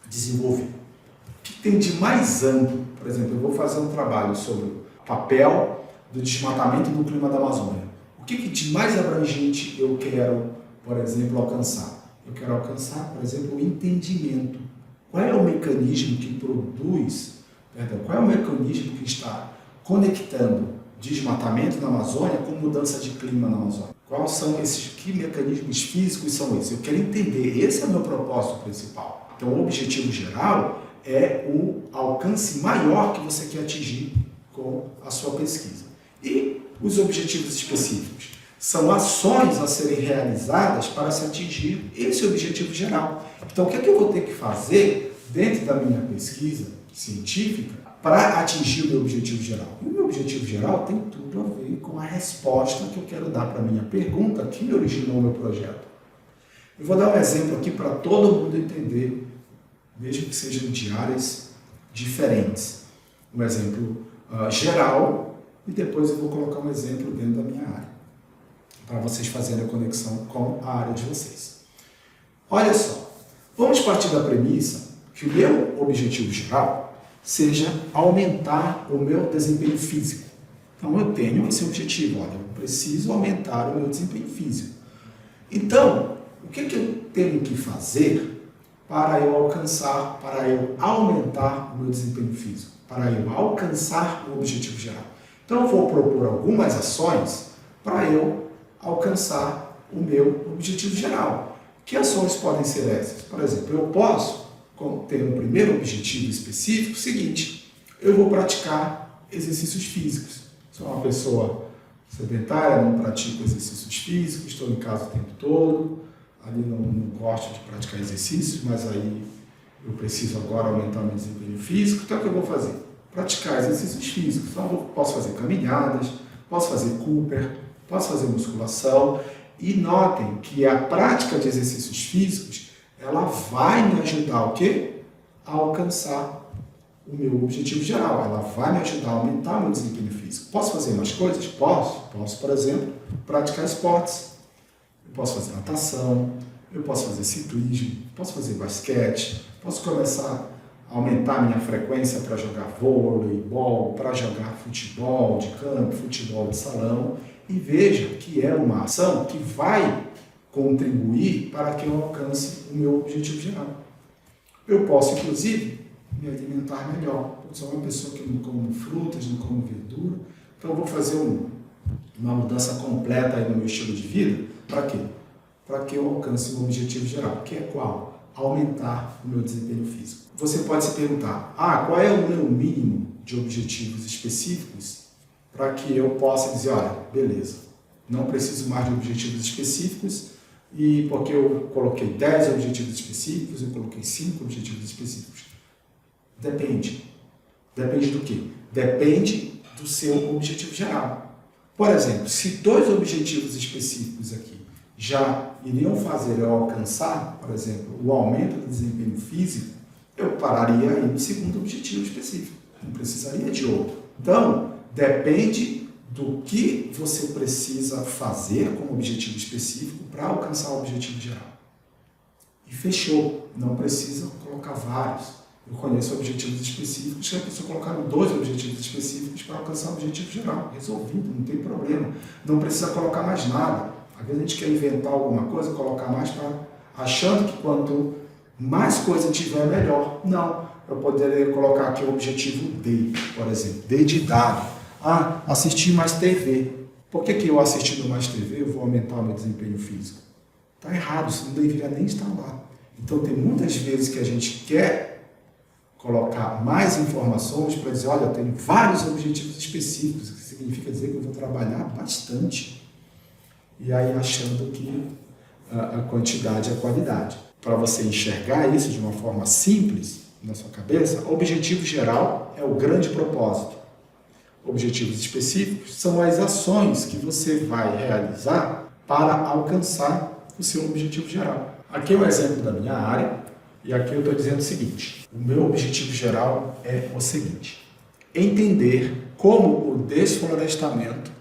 desenvolver? O que tem de mais amplo? Por exemplo, eu vou fazer um trabalho sobre o papel do desmatamento no clima da Amazônia. O que de mais abrangente eu quero, por exemplo, alcançar? Eu quero alcançar, por exemplo, o entendimento. Qual é o mecanismo que qual é o mecanismo que está conectando desmatamento na Amazônia com mudança de clima na Amazônia? Quais são que mecanismos físicos são esses? Eu quero entender, esse é o meu propósito principal. Então, o objetivo geral é o alcance maior que você quer atingir com a sua pesquisa. E os objetivos específicos são ações a serem realizadas para se atingir esse objetivo geral. Então, o que é que eu vou ter que fazer dentro da minha pesquisa científica para atingir o meu objetivo geral? E o meu objetivo geral tem tudo a ver com a resposta que eu quero dar para a minha pergunta que me originou o meu projeto. Eu vou dar um exemplo aqui para todo mundo entender, mesmo que sejam de áreas diferentes. Um exemplo geral e depois eu vou colocar um exemplo dentro da minha área, para vocês fazerem a conexão com a área de vocês. Olha só, vamos partir da premissa que o meu objetivo geral seja aumentar o meu desempenho físico. Então eu tenho esse objetivo, olha, eu preciso aumentar o meu desempenho físico. Então, o que eu tenho que fazer para eu aumentar o meu desempenho físico, para eu alcançar o objetivo geral? Então eu vou propor algumas ações para eu alcançar o meu objetivo geral. Que ações podem ser essas? Por exemplo, eu posso ter um primeiro objetivo específico, seguinte: eu vou praticar exercícios físicos. Sou uma pessoa sedentária, não pratico exercícios físicos, estou em casa o tempo todo, ali não gosto de praticar exercícios, mas aí eu preciso agora aumentar meu desempenho físico, então o que eu vou fazer? Praticar exercícios físicos. Então eu posso fazer caminhadas, posso fazer Cooper, posso fazer musculação. E notem que a prática de exercícios físicos, ela vai me ajudar o quê? A alcançar o meu objetivo geral. Ela vai me ajudar a aumentar o meu desempenho físico. Posso fazer mais coisas? Posso. Posso, por exemplo, praticar esportes. Eu posso fazer natação, eu posso fazer ciclismo, posso fazer basquete, posso começar a aumentar minha frequência para jogar voleibol, para jogar futebol de campo, futebol de salão. E veja que é uma ação que vai contribuir para que eu alcance o meu objetivo geral. Eu posso, inclusive, me alimentar melhor. Eu sou uma pessoa que não come frutas, não come verdura, então eu vou fazer uma mudança completa aí no meu estilo de vida. Para quê? Para que eu alcance o meu objetivo geral. Que é qual? aumentar o meu desempenho físico. Você pode se perguntar, qual é o meu mínimo de objetivos específicos para que eu possa dizer, olha, beleza, não preciso mais de objetivos específicos e porque eu coloquei 10 objetivos específicos, eu coloquei 5 objetivos específicos. Depende. Depende do quê? Depende do seu objetivo geral. Por exemplo, se 2 objetivos específicos aqui já iriam fazer eu alcançar, por exemplo, o aumento do desempenho físico, eu pararia aí no segundo objetivo específico. Não precisaria de outro. Então, depende do que você precisa fazer como objetivo específico para alcançar o objetivo geral. E fechou. Não precisa colocar vários. Eu conheço objetivos específicos, que a pessoa colocaram 2 objetivos específicos para alcançar o objetivo geral. Resolvido, não tem problema. Não precisa colocar mais nada. Às vezes a gente quer inventar alguma coisa, colocar mais achando que quanto mais coisa tiver, melhor. Não. Eu poderia colocar aqui o objetivo D, por exemplo. D de dado. Assistir mais TV. Por que eu assistindo mais TV eu vou aumentar o meu desempenho físico? Está errado, isso não deveria nem estar lá. Então tem muitas vezes que a gente quer colocar mais informações para dizer, olha, eu tenho vários objetivos específicos, o que significa dizer que eu vou trabalhar bastante. E aí achando que a quantidade é a qualidade. Para você enxergar isso de uma forma simples na sua cabeça, o objetivo geral é o grande propósito. Objetivos específicos são as ações que você vai realizar para alcançar o seu objetivo geral. Aqui é o exemplo da minha área, e aqui eu estou dizendo o seguinte, o meu objetivo geral é o seguinte, entender como o desflorestamento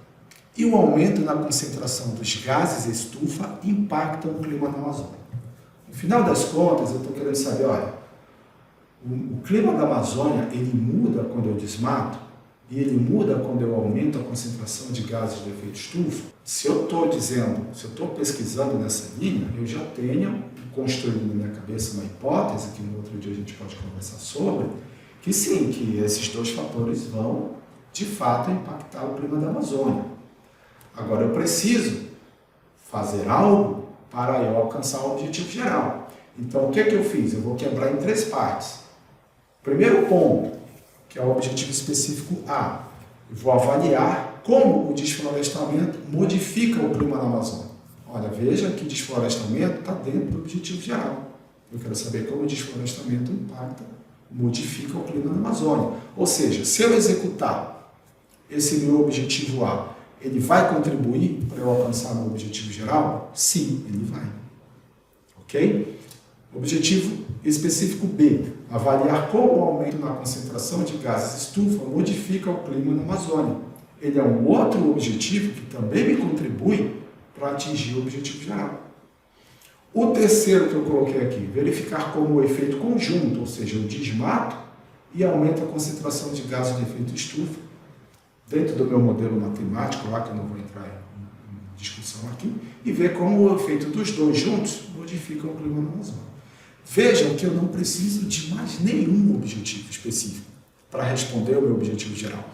e o aumento na concentração dos gases estufa impactam o clima na Amazônia. No final das contas, eu estou querendo saber, olha, o clima da Amazônia, ele muda quando eu desmato e ele muda quando eu aumento a concentração de gases de efeito estufa. Se eu estou pesquisando nessa linha, eu já tenho construído na minha cabeça uma hipótese, que no outro dia a gente pode conversar sobre, que sim, que esses 2 fatores vão, de fato, impactar o clima da Amazônia. Agora, eu preciso fazer algo para eu alcançar o objetivo geral. Então, o que eu fiz? Eu vou quebrar em 3 partes. Primeiro ponto, que é o objetivo específico A. Eu vou avaliar como o desflorestamento modifica o clima na Amazônia. Olha, veja que desflorestamento está dentro do objetivo geral. Eu quero saber como o desflorestamento modifica o clima na Amazônia. Ou seja, se eu executar esse meu objetivo A, ele vai contribuir para eu alcançar meu objetivo geral? Sim, ele vai. Ok? Objetivo específico B. Avaliar como o aumento na concentração de gases estufa modifica o clima na Amazônia. Ele é um outro objetivo que também me contribui para atingir o objetivo geral. O terceiro que eu coloquei aqui, verificar como o efeito conjunto, ou seja, o desmato, e aumenta a concentração de gases de efeito estufa, dentro do meu modelo matemático, lá que eu não vou entrar em discussão aqui, e ver como o efeito dos 2 juntos modifica o clima na Amazônia. Vejam que eu não preciso de mais nenhum objetivo específico para responder ao meu objetivo geral.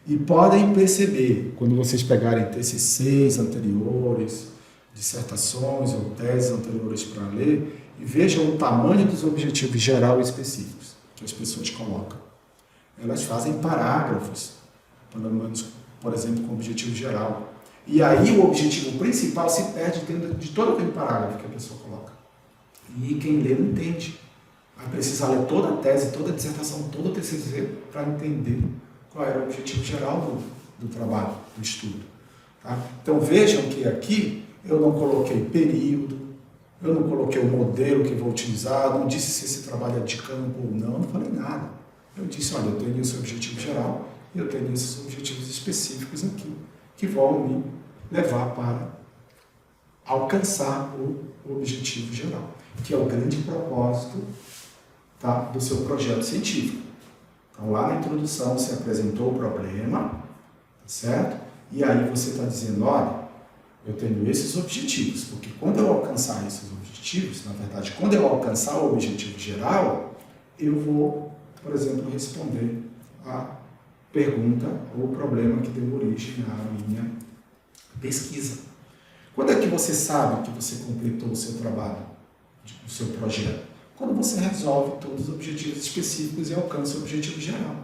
E podem perceber, quando vocês pegarem TCCs anteriores, dissertações ou teses anteriores para ler, e vejam o tamanho dos objetivos geral e específicos que as pessoas colocam. Elas fazem parágrafos, pelo menos, por exemplo, com o objetivo geral. E aí o objetivo principal se perde dentro de todo aquele parágrafo que a pessoa coloca. E quem lê não entende. Vai precisar ler toda a tese, toda a dissertação, todo o TCC para entender qual era o objetivo geral do trabalho, do estudo. Tá? Então vejam que aqui eu não coloquei período, eu não coloquei o modelo que vou utilizar, não disse se esse trabalho é de campo ou não falei nada. Eu disse, olha, eu tenho esse objetivo geral e eu tenho esses objetivos específicos aqui, que vão me levar para alcançar o objetivo geral, que é o grande propósito, tá, do seu projeto científico. Então, lá na introdução, você apresentou o problema, tá certo? E aí você está dizendo, olha, eu tenho esses objetivos, porque quando eu alcançar esses objetivos, na verdade, quando eu alcançar o objetivo geral, eu vou, por exemplo, responder a pergunta ou problema que deu origem à minha pesquisa. Quando é que você sabe que você completou o seu trabalho? do seu projeto? Quando você resolve todos os objetivos específicos e alcança o objetivo geral.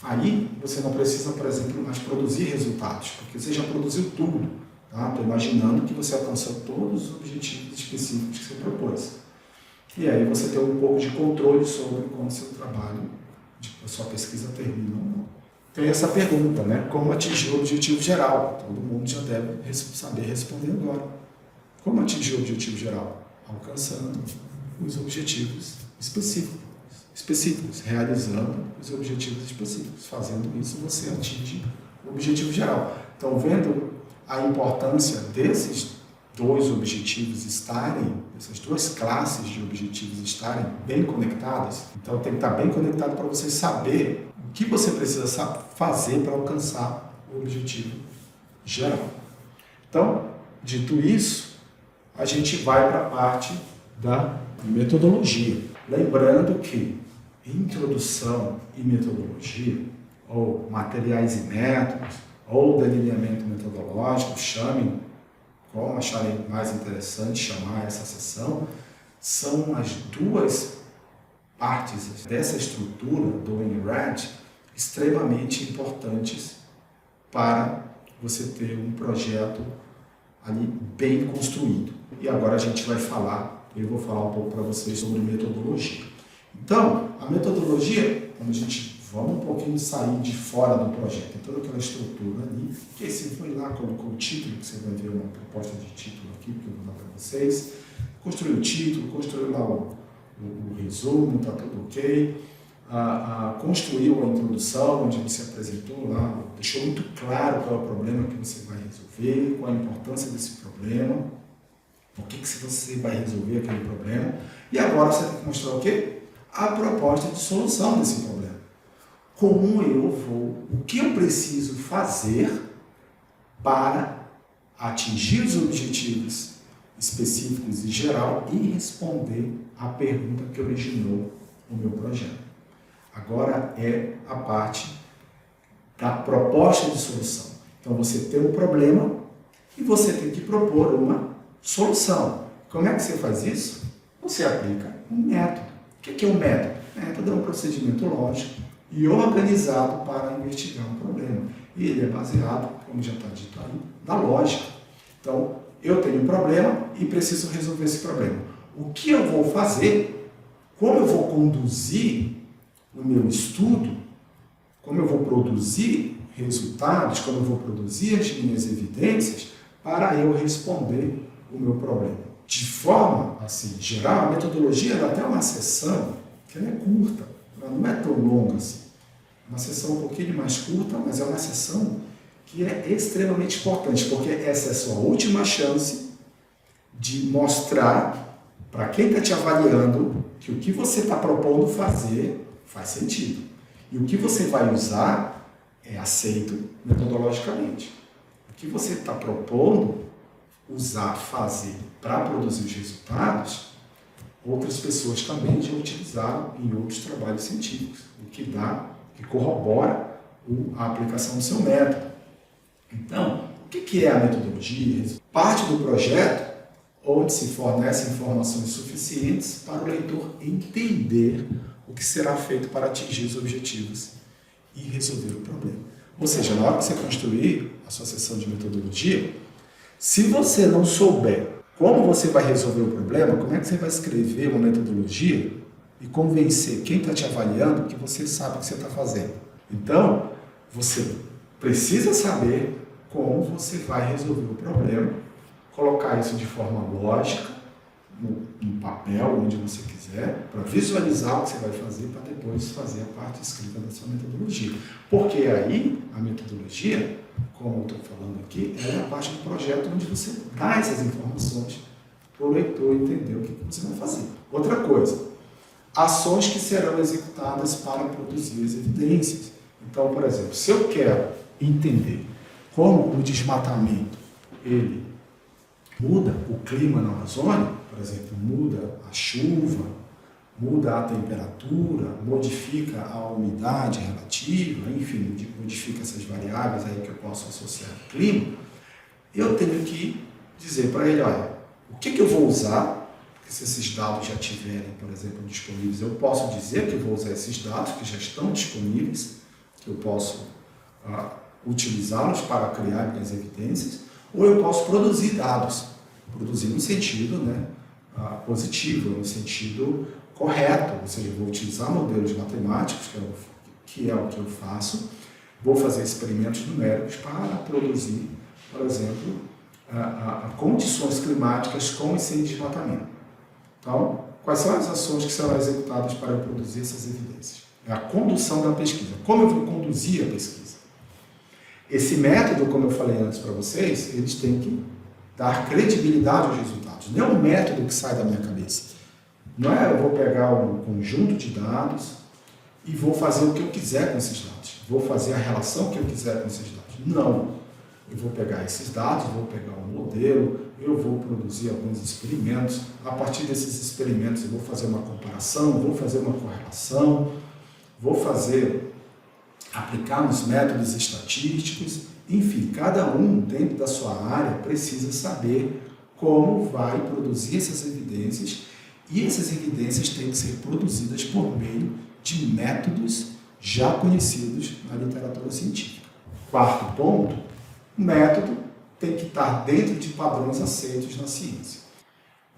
Aí você não precisa, por exemplo, mais produzir resultados, porque você já produziu tudo. Tá? Estou imaginando que você alcançou todos os objetivos específicos que você propôs. E aí você tem um pouco de controle sobre como o seu trabalho, a sua pesquisa termina ou não. Tem essa pergunta, né? Como atingir o objetivo geral? Todo mundo já deve saber responder agora. Como atingir o objetivo geral? Alcançando os objetivos específicos, realizando os objetivos específicos. Fazendo isso, você atinge o objetivo geral. Então, vendo a importância desses dois objetivos estarem, essas duas classes de objetivos estarem bem conectadas, então tem que estar bem conectado para você saber o que você precisa fazer para alcançar o objetivo geral. Então, dito isso, a gente vai para a parte da metodologia. Lembrando que introdução e metodologia, ou materiais e métodos, ou delineamento metodológico, chamem como acharem mais interessante chamar essa sessão, são as duas partes dessa estrutura do NRED extremamente importantes para você ter um projeto ali bem construído. E agora a gente vai falar, eu vou falar um pouco para vocês sobre metodologia. Então, a metodologia, quando a gente vamos um pouquinho sair de fora do projeto, tem toda aquela estrutura ali, que você foi lá, colocou o título, que você vai ver uma proposta de título aqui, que eu vou dar para vocês, construiu o título, construiu lá o resumo, está tudo ok, construiu a introdução, onde você apresentou lá, deixou muito claro qual é o problema que você vai resolver, qual a importância desse problema, por que você vai resolver aquele problema, e agora você tem que mostrar o quê? A proposta de solução desse problema. Como eu vou, o que eu preciso fazer para atingir os objetivos específicos em geral e responder à pergunta que originou o meu projeto. Agora é a parte da proposta de solução. Então você tem um problema e você tem que propor uma solução. Como é que você faz isso? Você aplica um método. O que é um método? O método é um procedimento lógico e organizado para investigar um problema. E ele é baseado, como já está dito aí, na lógica. Então, eu tenho um problema e preciso resolver esse problema. O que eu vou fazer? Como eu vou conduzir o meu estudo? Como eu vou produzir resultados? Como eu vou produzir as minhas evidências para eu responder o meu problema? De forma, assim, geral, a metodologia dá até uma sessão que ela é curta. Ela não é tão longa assim. Uma sessão um pouquinho mais curta, mas é uma sessão que é extremamente importante, porque essa é a sua última chance de mostrar para quem está te avaliando que o que você está propondo fazer faz sentido. E o que você vai usar é aceito metodologicamente. O que você está propondo usar, fazer para produzir os resultados, outras pessoas também já utilizaram em outros trabalhos científicos, o que corrobora a aplicação do seu método. Então, o que é a metodologia? Parte do projeto onde se fornecem informações suficientes para o leitor entender o que será feito para atingir os objetivos e resolver o problema. Ou seja, na hora que você construir a sua sessão de metodologia, se você não souber como você vai resolver o problema, como é que você vai escrever uma metodologia e convencer quem está te avaliando que você sabe o que você está fazendo? Então, você precisa saber como você vai resolver o problema, colocar isso de forma lógica, no papel, onde você quiser, para visualizar o que você vai fazer, para depois fazer a parte escrita da sua metodologia. Porque aí, a metodologia, como eu estou falando aqui, é a parte do projeto onde você dá essas informações para o leitor entender o que você vai fazer. Outra coisa, ações que serão executadas para produzir as evidências. Então, por exemplo, se eu quero entender como o desmatamento ele muda o clima na Amazônia, por exemplo, muda a chuva, muda a temperatura, modifica a umidade relativa, enfim, modifica essas variáveis aí que eu posso associar ao clima, eu tenho que dizer para ele, olha, o que eu vou usar se esses dados já estiverem, por exemplo, disponíveis, eu posso dizer que vou usar esses dados que já estão disponíveis, que eu posso utilizá-los para criar minhas evidências, ou eu posso produzir dados, produzir no sentido, né, positivo, no sentido correto, ou seja, eu vou utilizar modelos matemáticos, que é o que eu faço, vou fazer experimentos numéricos para produzir, por exemplo, condições climáticas com e sem desmatamento. Então, quais são as ações que serão executadas para eu produzir essas evidências? É a condução da pesquisa. Como eu vou conduzir a pesquisa? Esse método, como eu falei antes para vocês, eles têm que dar credibilidade aos resultados. Não é um método que sai da minha cabeça. Não é eu vou pegar um conjunto de dados e vou fazer o que eu quiser com esses dados. Vou fazer a relação que eu quiser com esses dados. Não. Eu vou pegar esses dados, vou pegar um modelo, eu vou produzir alguns experimentos. A partir desses experimentos eu vou fazer uma comparação, vou fazer uma correlação, vou aplicar nos métodos estatísticos. Enfim, cada um dentro da sua área precisa saber como vai produzir essas evidências, e essas evidências têm que ser produzidas por meio de métodos já conhecidos na literatura científica. Quarto ponto, o método tem que estar dentro de padrões aceitos na ciência.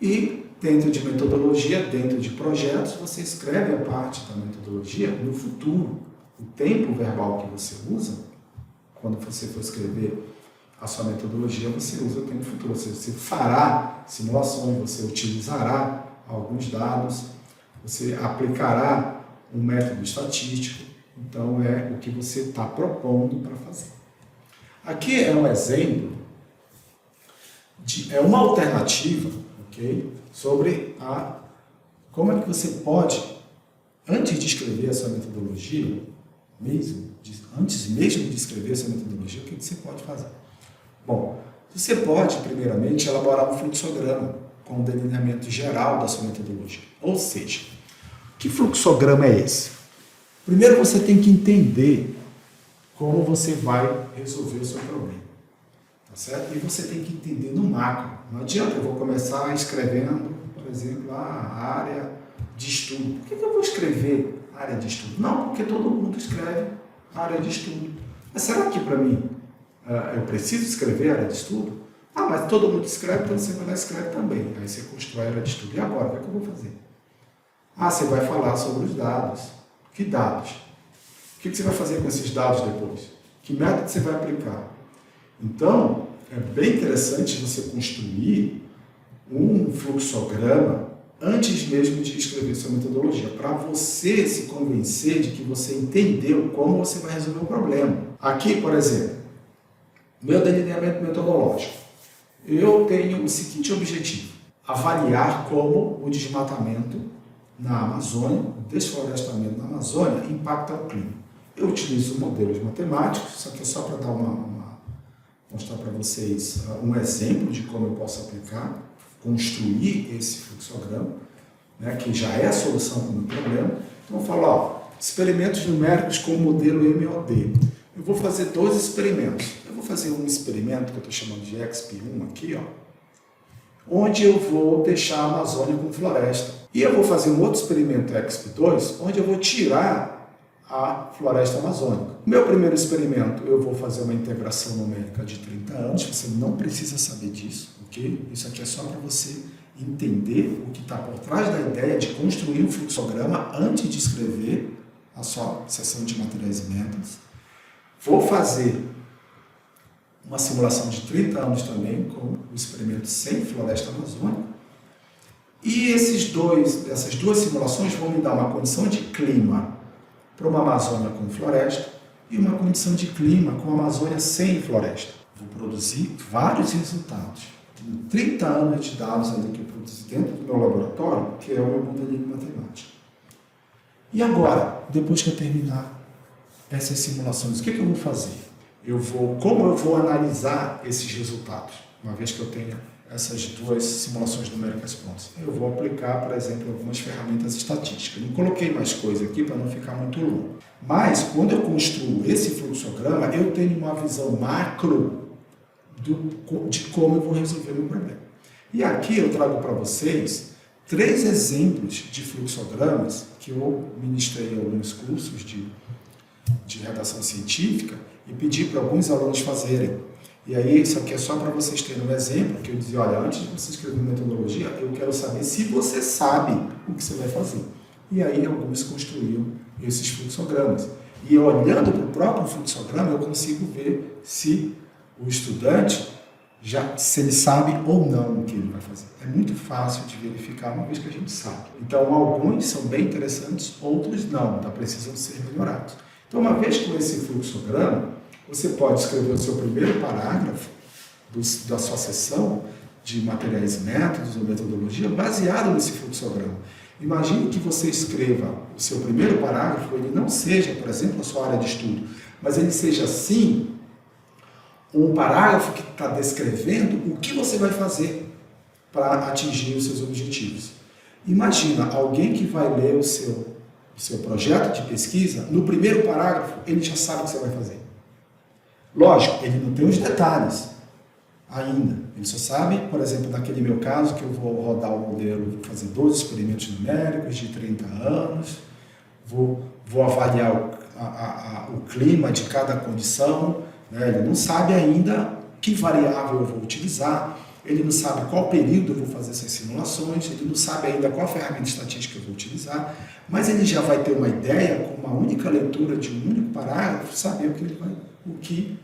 E dentro de metodologia, dentro de projetos, você escreve a parte da metodologia no futuro. O tempo verbal que você usa, quando você for escrever a sua metodologia, você usa o tempo futuro. Você fará simulações, você utilizará alguns dados, você aplicará um método estatístico. Então, é o que você está propondo para fazer. Aqui é um exemplo, é uma alternativa, ok? Sobre como é que você pode, antes de escrever a sua metodologia, antes mesmo de escrever a sua metodologia, o que você pode fazer? Bom, você pode, primeiramente, elaborar um fluxograma com o delineamento geral da sua metodologia. Ou seja, que fluxograma é esse? Primeiro você tem que entender como você vai resolver o seu problema, tá certo? E você tem que entender no macro. Não adianta eu vou começar escrevendo, por exemplo, a área de estudo. Por que eu vou escrever área de estudo? Não, porque todo mundo escreve área de estudo. Mas será que para mim eu preciso escrever área de estudo? Ah, mas todo mundo escreve, então você vai lá e escreve também. Aí você constrói a área de estudo. E agora, o que é que eu vou fazer? Ah, você vai falar sobre os dados. Que dados? O que você vai fazer com esses dados depois? Que método você vai aplicar? Então, é bem interessante você construir um fluxograma antes mesmo de escrever sua metodologia, para você se convencer de que você entendeu como você vai resolver o problema. Aqui, por exemplo, meu delineamento metodológico. Eu tenho o seguinte objetivo: avaliar como o desmatamento na Amazônia, o desflorestamento na Amazônia, impacta o clima. Eu utilizo modelos matemáticos, isso aqui é só para dar mostrar para vocês um exemplo de como eu posso aplicar, construir esse fluxograma, né, que já é a solução para o meu problema. Então eu falo, experimentos numéricos com o modelo MOD. Eu vou fazer 2 experimentos. Eu vou fazer um experimento que eu estou chamando de EXP1 aqui, onde eu vou deixar a Amazônia com floresta. E eu vou fazer um outro experimento EXP2, onde eu vou tirar a floresta amazônica. No meu primeiro experimento, eu vou fazer uma integração numérica de 30 anos, você não precisa saber disso, ok? Isso aqui é só para você entender o que está por trás da ideia de construir um fluxograma antes de escrever a sua seção de materiais e métodos. Vou fazer uma simulação de 30 anos também, com o experimento sem floresta amazônica. E essas 2 simulações vão me dar uma condição de clima para uma Amazônia com floresta e uma condição de clima com a Amazônia sem floresta. Vou produzir vários resultados. Tenho 30 anos de dados ali que eu produzi dentro do meu laboratório, que é o meu modelinho matemático. E agora, depois que eu terminar essas simulações, o que eu vou fazer? Como eu vou analisar esses resultados, uma vez que eu tenha essas 2 simulações numéricas prontas? Eu vou aplicar, por exemplo, algumas ferramentas estatísticas. Não coloquei mais coisa aqui para não ficar muito longo. Mas, quando eu construo esse fluxograma, eu tenho uma visão macro de como eu vou resolver o meu problema. E aqui eu trago para vocês 3 exemplos de fluxogramas que eu ministrei em alguns cursos de redação científica e pedi para alguns alunos fazerem. E aí, isso aqui é só para vocês terem um exemplo, que eu dizia, olha, antes de você escrever metodologia, eu quero saber se você sabe o que você vai fazer. E aí, alguns construíam esses fluxogramas. E olhando para o próprio fluxograma, eu consigo ver se o estudante, se ele sabe ou não o que ele vai fazer. É muito fácil de verificar uma vez que a gente sabe. Então, alguns são bem interessantes, outros não, precisam ser melhorados. Então, uma vez com esse fluxograma, você pode escrever o seu primeiro parágrafo da sua sessão de materiais e métodos ou metodologia baseado nesse fluxograma. Imagine que você escreva o seu primeiro parágrafo, ele não seja, por exemplo, a sua área de estudo, mas ele seja, sim, um parágrafo que está descrevendo o que você vai fazer para atingir os seus objetivos. Imagina alguém que vai ler o seu projeto de pesquisa, no primeiro parágrafo, ele já sabe o que você vai fazer. Lógico, ele não tem os detalhes ainda. Ele só sabe, por exemplo, naquele meu caso, que eu vou rodar o modelo, vou fazer 12 experimentos numéricos de 30 anos, vou avaliar o clima de cada condição, né? Ele não sabe ainda que variável eu vou utilizar, ele não sabe qual período eu vou fazer essas simulações, ele não sabe ainda qual ferramenta estatística eu vou utilizar, mas ele já vai ter uma ideia, com uma única leitura de um único parágrafo, saber o que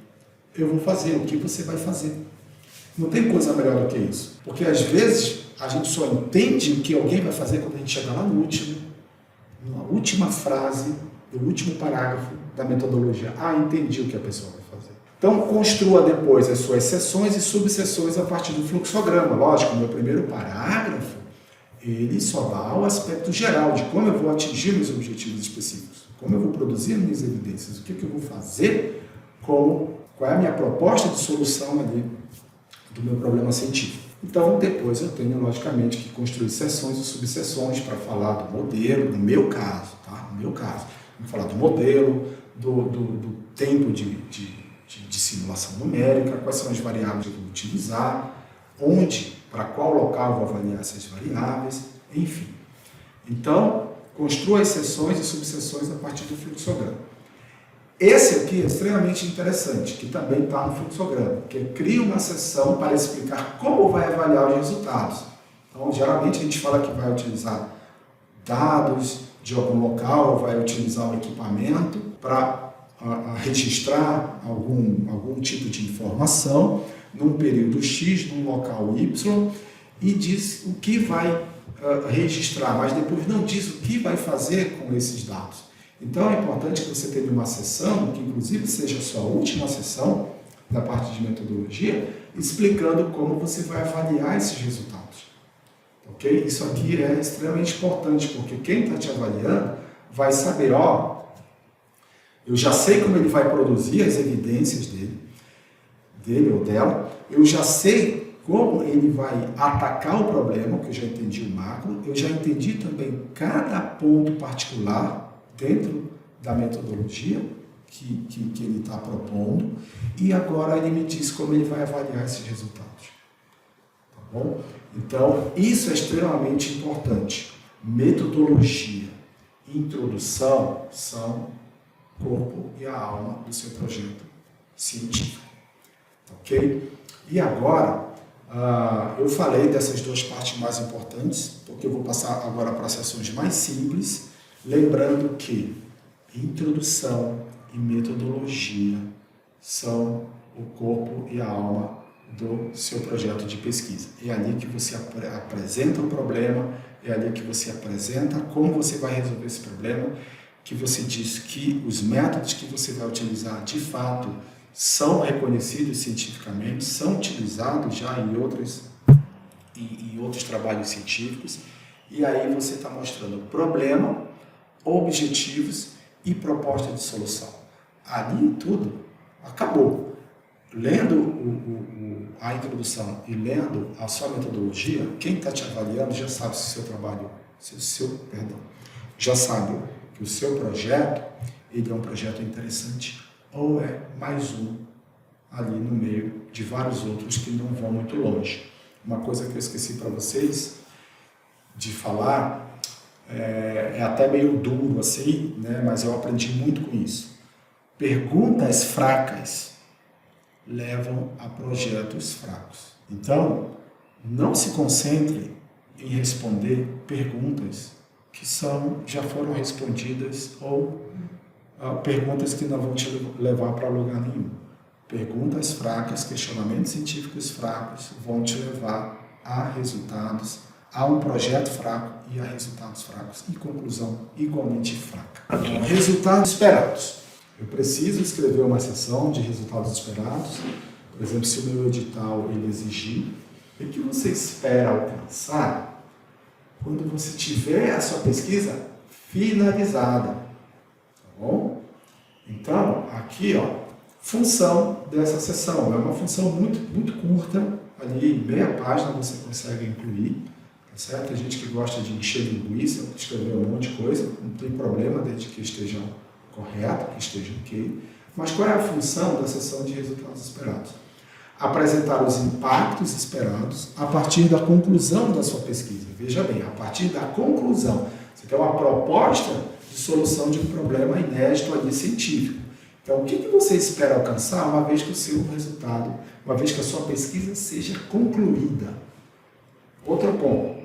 eu vou fazer, o que você vai fazer. Não tem coisa melhor do que isso. Porque às vezes a gente só entende o que alguém vai fazer quando a gente chegar lá na última frase, no último parágrafo da metodologia. Entendi o que a pessoa vai fazer. Então, construa depois as suas seções e subseções a partir do fluxograma. Lógico, meu primeiro parágrafo, ele só dá o aspecto geral de como eu vou atingir meus objetivos específicos, como eu vou produzir minhas evidências, o que eu vou fazer, qual é a minha proposta de solução ali do meu problema científico. Então, depois eu tenho, logicamente, que construir seções e subseções para falar do modelo, no meu caso, tá? No meu caso. Vou falar do modelo, do tempo de simulação numérica, quais são as variáveis que eu vou utilizar, para qual local eu vou avaliar essas variáveis, enfim. Então, construa as seções e subseções a partir do fluxograma. Esse aqui é extremamente interessante, que também está no fluxograma, que cria uma seção para explicar como vai avaliar os resultados. Então, geralmente a gente fala que vai utilizar dados de algum local, vai utilizar um equipamento para registrar algum tipo de informação num período X, num local Y, e diz o que vai registrar, mas depois não diz o que vai fazer com esses dados. Então é importante que você tenha uma sessão, que inclusive seja a sua última sessão da parte de metodologia, explicando como você vai avaliar esses resultados. Ok? Isso aqui é extremamente importante, porque quem está te avaliando vai saber, eu já sei como ele vai produzir as evidências dele ou dela, eu já sei como ele vai atacar o problema, que eu já entendi o macro, eu já entendi também cada ponto particular dentro da metodologia que ele está propondo, e agora ele me diz como ele vai avaliar esses resultados. Tá bom? Então, isso é extremamente importante. Metodologia e introdução são o corpo e a alma do seu projeto científico. Ok? E agora, eu falei dessas duas partes mais importantes, porque eu vou passar agora para sessões mais simples, lembrando que introdução e metodologia são o corpo e a alma do seu projeto de pesquisa. É ali que você apresenta o problema, é ali que você apresenta como você vai resolver esse problema, que você diz que os métodos que você vai utilizar de fato são reconhecidos cientificamente, são utilizados já em outros trabalhos científicos, e aí você está mostrando o problema, objetivos e proposta de solução. Ali tudo acabou. Lendo a introdução e lendo a sua metodologia, quem está te avaliando já sabe se o seu trabalho, já sabe que o seu projeto ele é um projeto interessante ou é mais um ali no meio de vários outros que não vão muito longe. Uma coisa que eu esqueci para vocês, de falar, é até meio duro assim, né? Mas eu aprendi muito com isso. Perguntas fracas levam a projetos fracos. Então, não se concentre em responder perguntas que já foram respondidas ou perguntas que não vão te levar para lugar nenhum. Perguntas fracas, questionamentos científicos fracos vão te levar a resultados, a um projeto fraco e a resultados fracos e conclusão igualmente fraca. Resultados esperados. Eu preciso escrever uma seção de resultados esperados. Por exemplo, se o meu edital ele exigir, o que você espera alcançar quando você tiver a sua pesquisa finalizada? Tá bom? Então, aqui, função dessa seção. É uma função muito curta, ali meia página você consegue incluir, tá certo? Tem gente que gosta de encher linguiça, escrever um monte de coisa, não tem problema desde que esteja correto, que esteja ok. Mas qual é a função da seção de resultados esperados? Apresentar os impactos esperados a partir da conclusão da sua pesquisa. Veja bem, a partir da conclusão. Você tem uma proposta de solução de um problema inédito ali científico. Então, o que você espera alcançar uma vez que o seu resultado, uma vez que a sua pesquisa seja concluída? Outro ponto.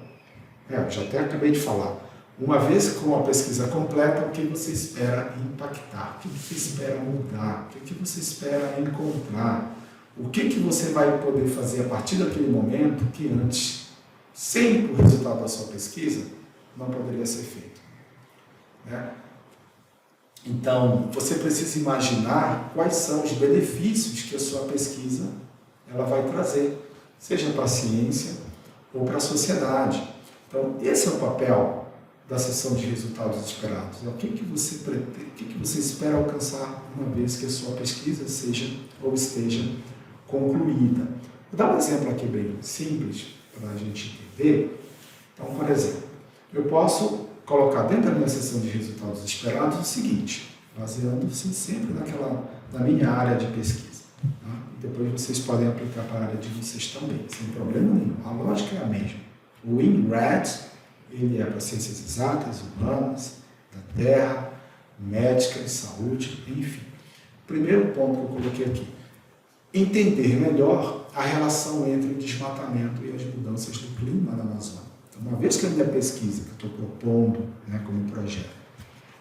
Já até acabei de falar. Uma vez com a pesquisa completa, o que você espera impactar? O que você espera mudar? O que você espera encontrar? O que você vai poder fazer a partir daquele momento que antes, sem o resultado da sua pesquisa, não poderia ser feito? Então, você precisa imaginar quais são os benefícios que a sua pesquisa ela vai trazer, seja para a ciência ou para a sociedade. Então, esse é o papel da seção de resultados esperados. O que você espera alcançar uma vez que a sua pesquisa seja ou esteja concluída. Vou dar um exemplo aqui bem simples para a gente entender. Então, por exemplo, eu posso colocar dentro da minha seção de resultados esperados o seguinte, baseando-se sempre na minha área de pesquisa. Tá? E depois vocês podem aplicar para a área de vocês também, sem problema nenhum. A lógica é a mesma. O INRAD, ele é para ciências exatas, humanas, da terra, médicas, saúde, enfim. Primeiro ponto que eu coloquei aqui. Entender melhor a relação entre o desmatamento e as mudanças do clima na Amazônia. Então, uma vez que a minha pesquisa, que eu estou propondo como projeto,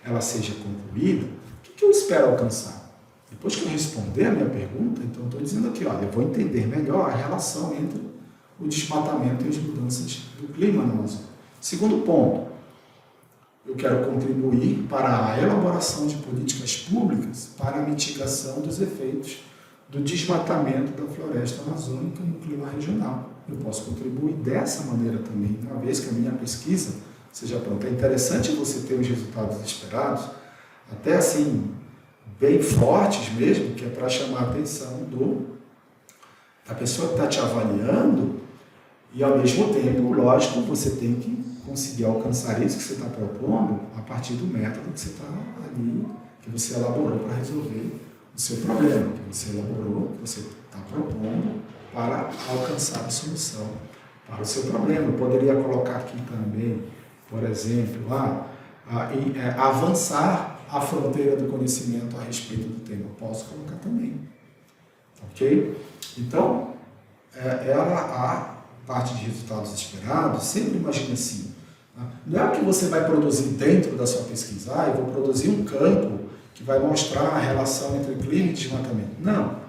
ela seja concluída, o que eu espero alcançar? Depois que eu responder a minha pergunta, então eu estou dizendo aqui, eu vou entender melhor a relação entre o desmatamento e as mudanças do clima na Amazônia. Segundo ponto, eu quero contribuir para a elaboração de políticas públicas para a mitigação dos efeitos do desmatamento da floresta amazônica no clima regional. Eu posso contribuir dessa maneira também, uma vez que a minha pesquisa seja pronta. É interessante você ter os resultados esperados, até assim, bem fortes mesmo, que é para chamar a atenção da pessoa que está te avaliando e, ao mesmo tempo, lógico, você tem que conseguir alcançar isso que você está propondo a partir do método que você está ali, que você elaborou para resolver o seu problema, que você elaborou, que você está propondo para alcançar a solução para o seu problema. Eu poderia colocar aqui também, por exemplo, avançar a fronteira do conhecimento a respeito do tema. Posso colocar também. Ok? Então, a parte de resultados esperados, sempre imagine assim. Não é o que você vai produzir dentro da sua pesquisa. Eu vou produzir um campo que vai mostrar a relação entre clima e desmatamento. Não.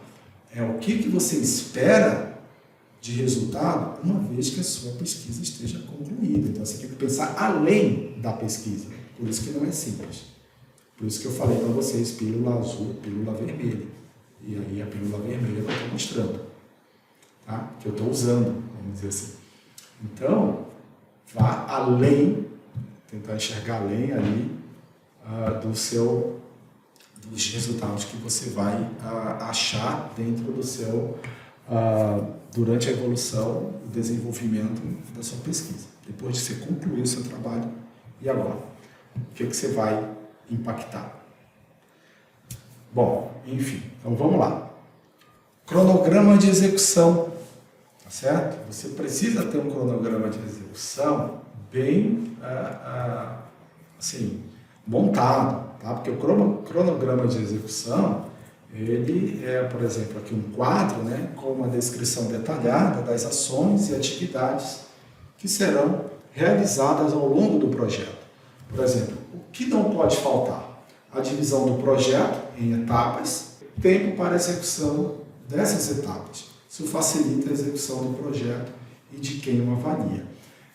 É o que você espera de resultado uma vez que a sua pesquisa esteja concluída. Então, você tem que pensar além da pesquisa. Por isso que não é simples. Por isso que eu falei para vocês, pílula azul, pílula vermelha. E aí a pílula vermelha eu estou mostrando. Tá? Que eu estou usando, vamos dizer assim. Então, vá além, tentar enxergar além ali dos resultados que você vai achar dentro do seu, durante a evolução, o desenvolvimento da sua pesquisa. Depois de você concluir o seu trabalho, e agora? O que você vai impactar? Bom, enfim, então vamos lá. Cronograma de execução, tá certo? Você precisa ter um cronograma de execução bem assim, montado, tá? Porque o cronograma de execução, ele é, por exemplo, aqui um quadro, né, com uma descrição detalhada das ações e atividades que serão realizadas ao longo do projeto. Por exemplo, o que não pode faltar? A divisão do projeto em etapas, tempo para a execução dessas etapas. Isso facilita a execução do projeto e de quem o avalia.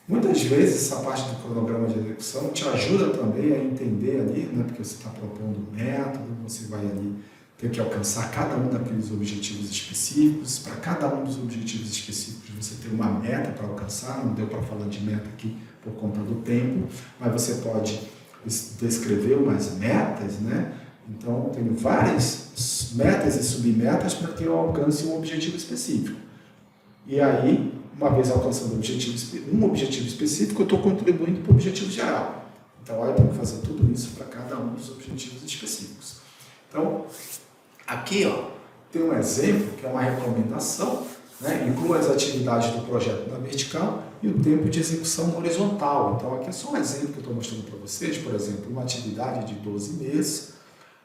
Muitas vezes essa parte do cronograma de execução te ajuda também a entender ali, né, porque você está propondo um método, você vai ali ter que alcançar cada um daqueles objetivos específicos. Para cada um dos objetivos específicos você tem uma meta para alcançar, não deu para falar de meta aqui por conta do tempo, mas você pode descrever umas metas, né? Então, tenho várias metas e submetas para que eu alcance um objetivo específico. E aí, uma vez alcançando um objetivo específico, eu estou contribuindo para o objetivo geral. Então, eu tenho que fazer tudo isso para cada um dos objetivos específicos. Então, aqui tem um exemplo que é uma recomendação, né? Inclua as atividades do projeto na vertical e o tempo de execução na horizontal. Então, aqui é só um exemplo que eu estou mostrando para vocês. Por exemplo, uma atividade de 12 meses.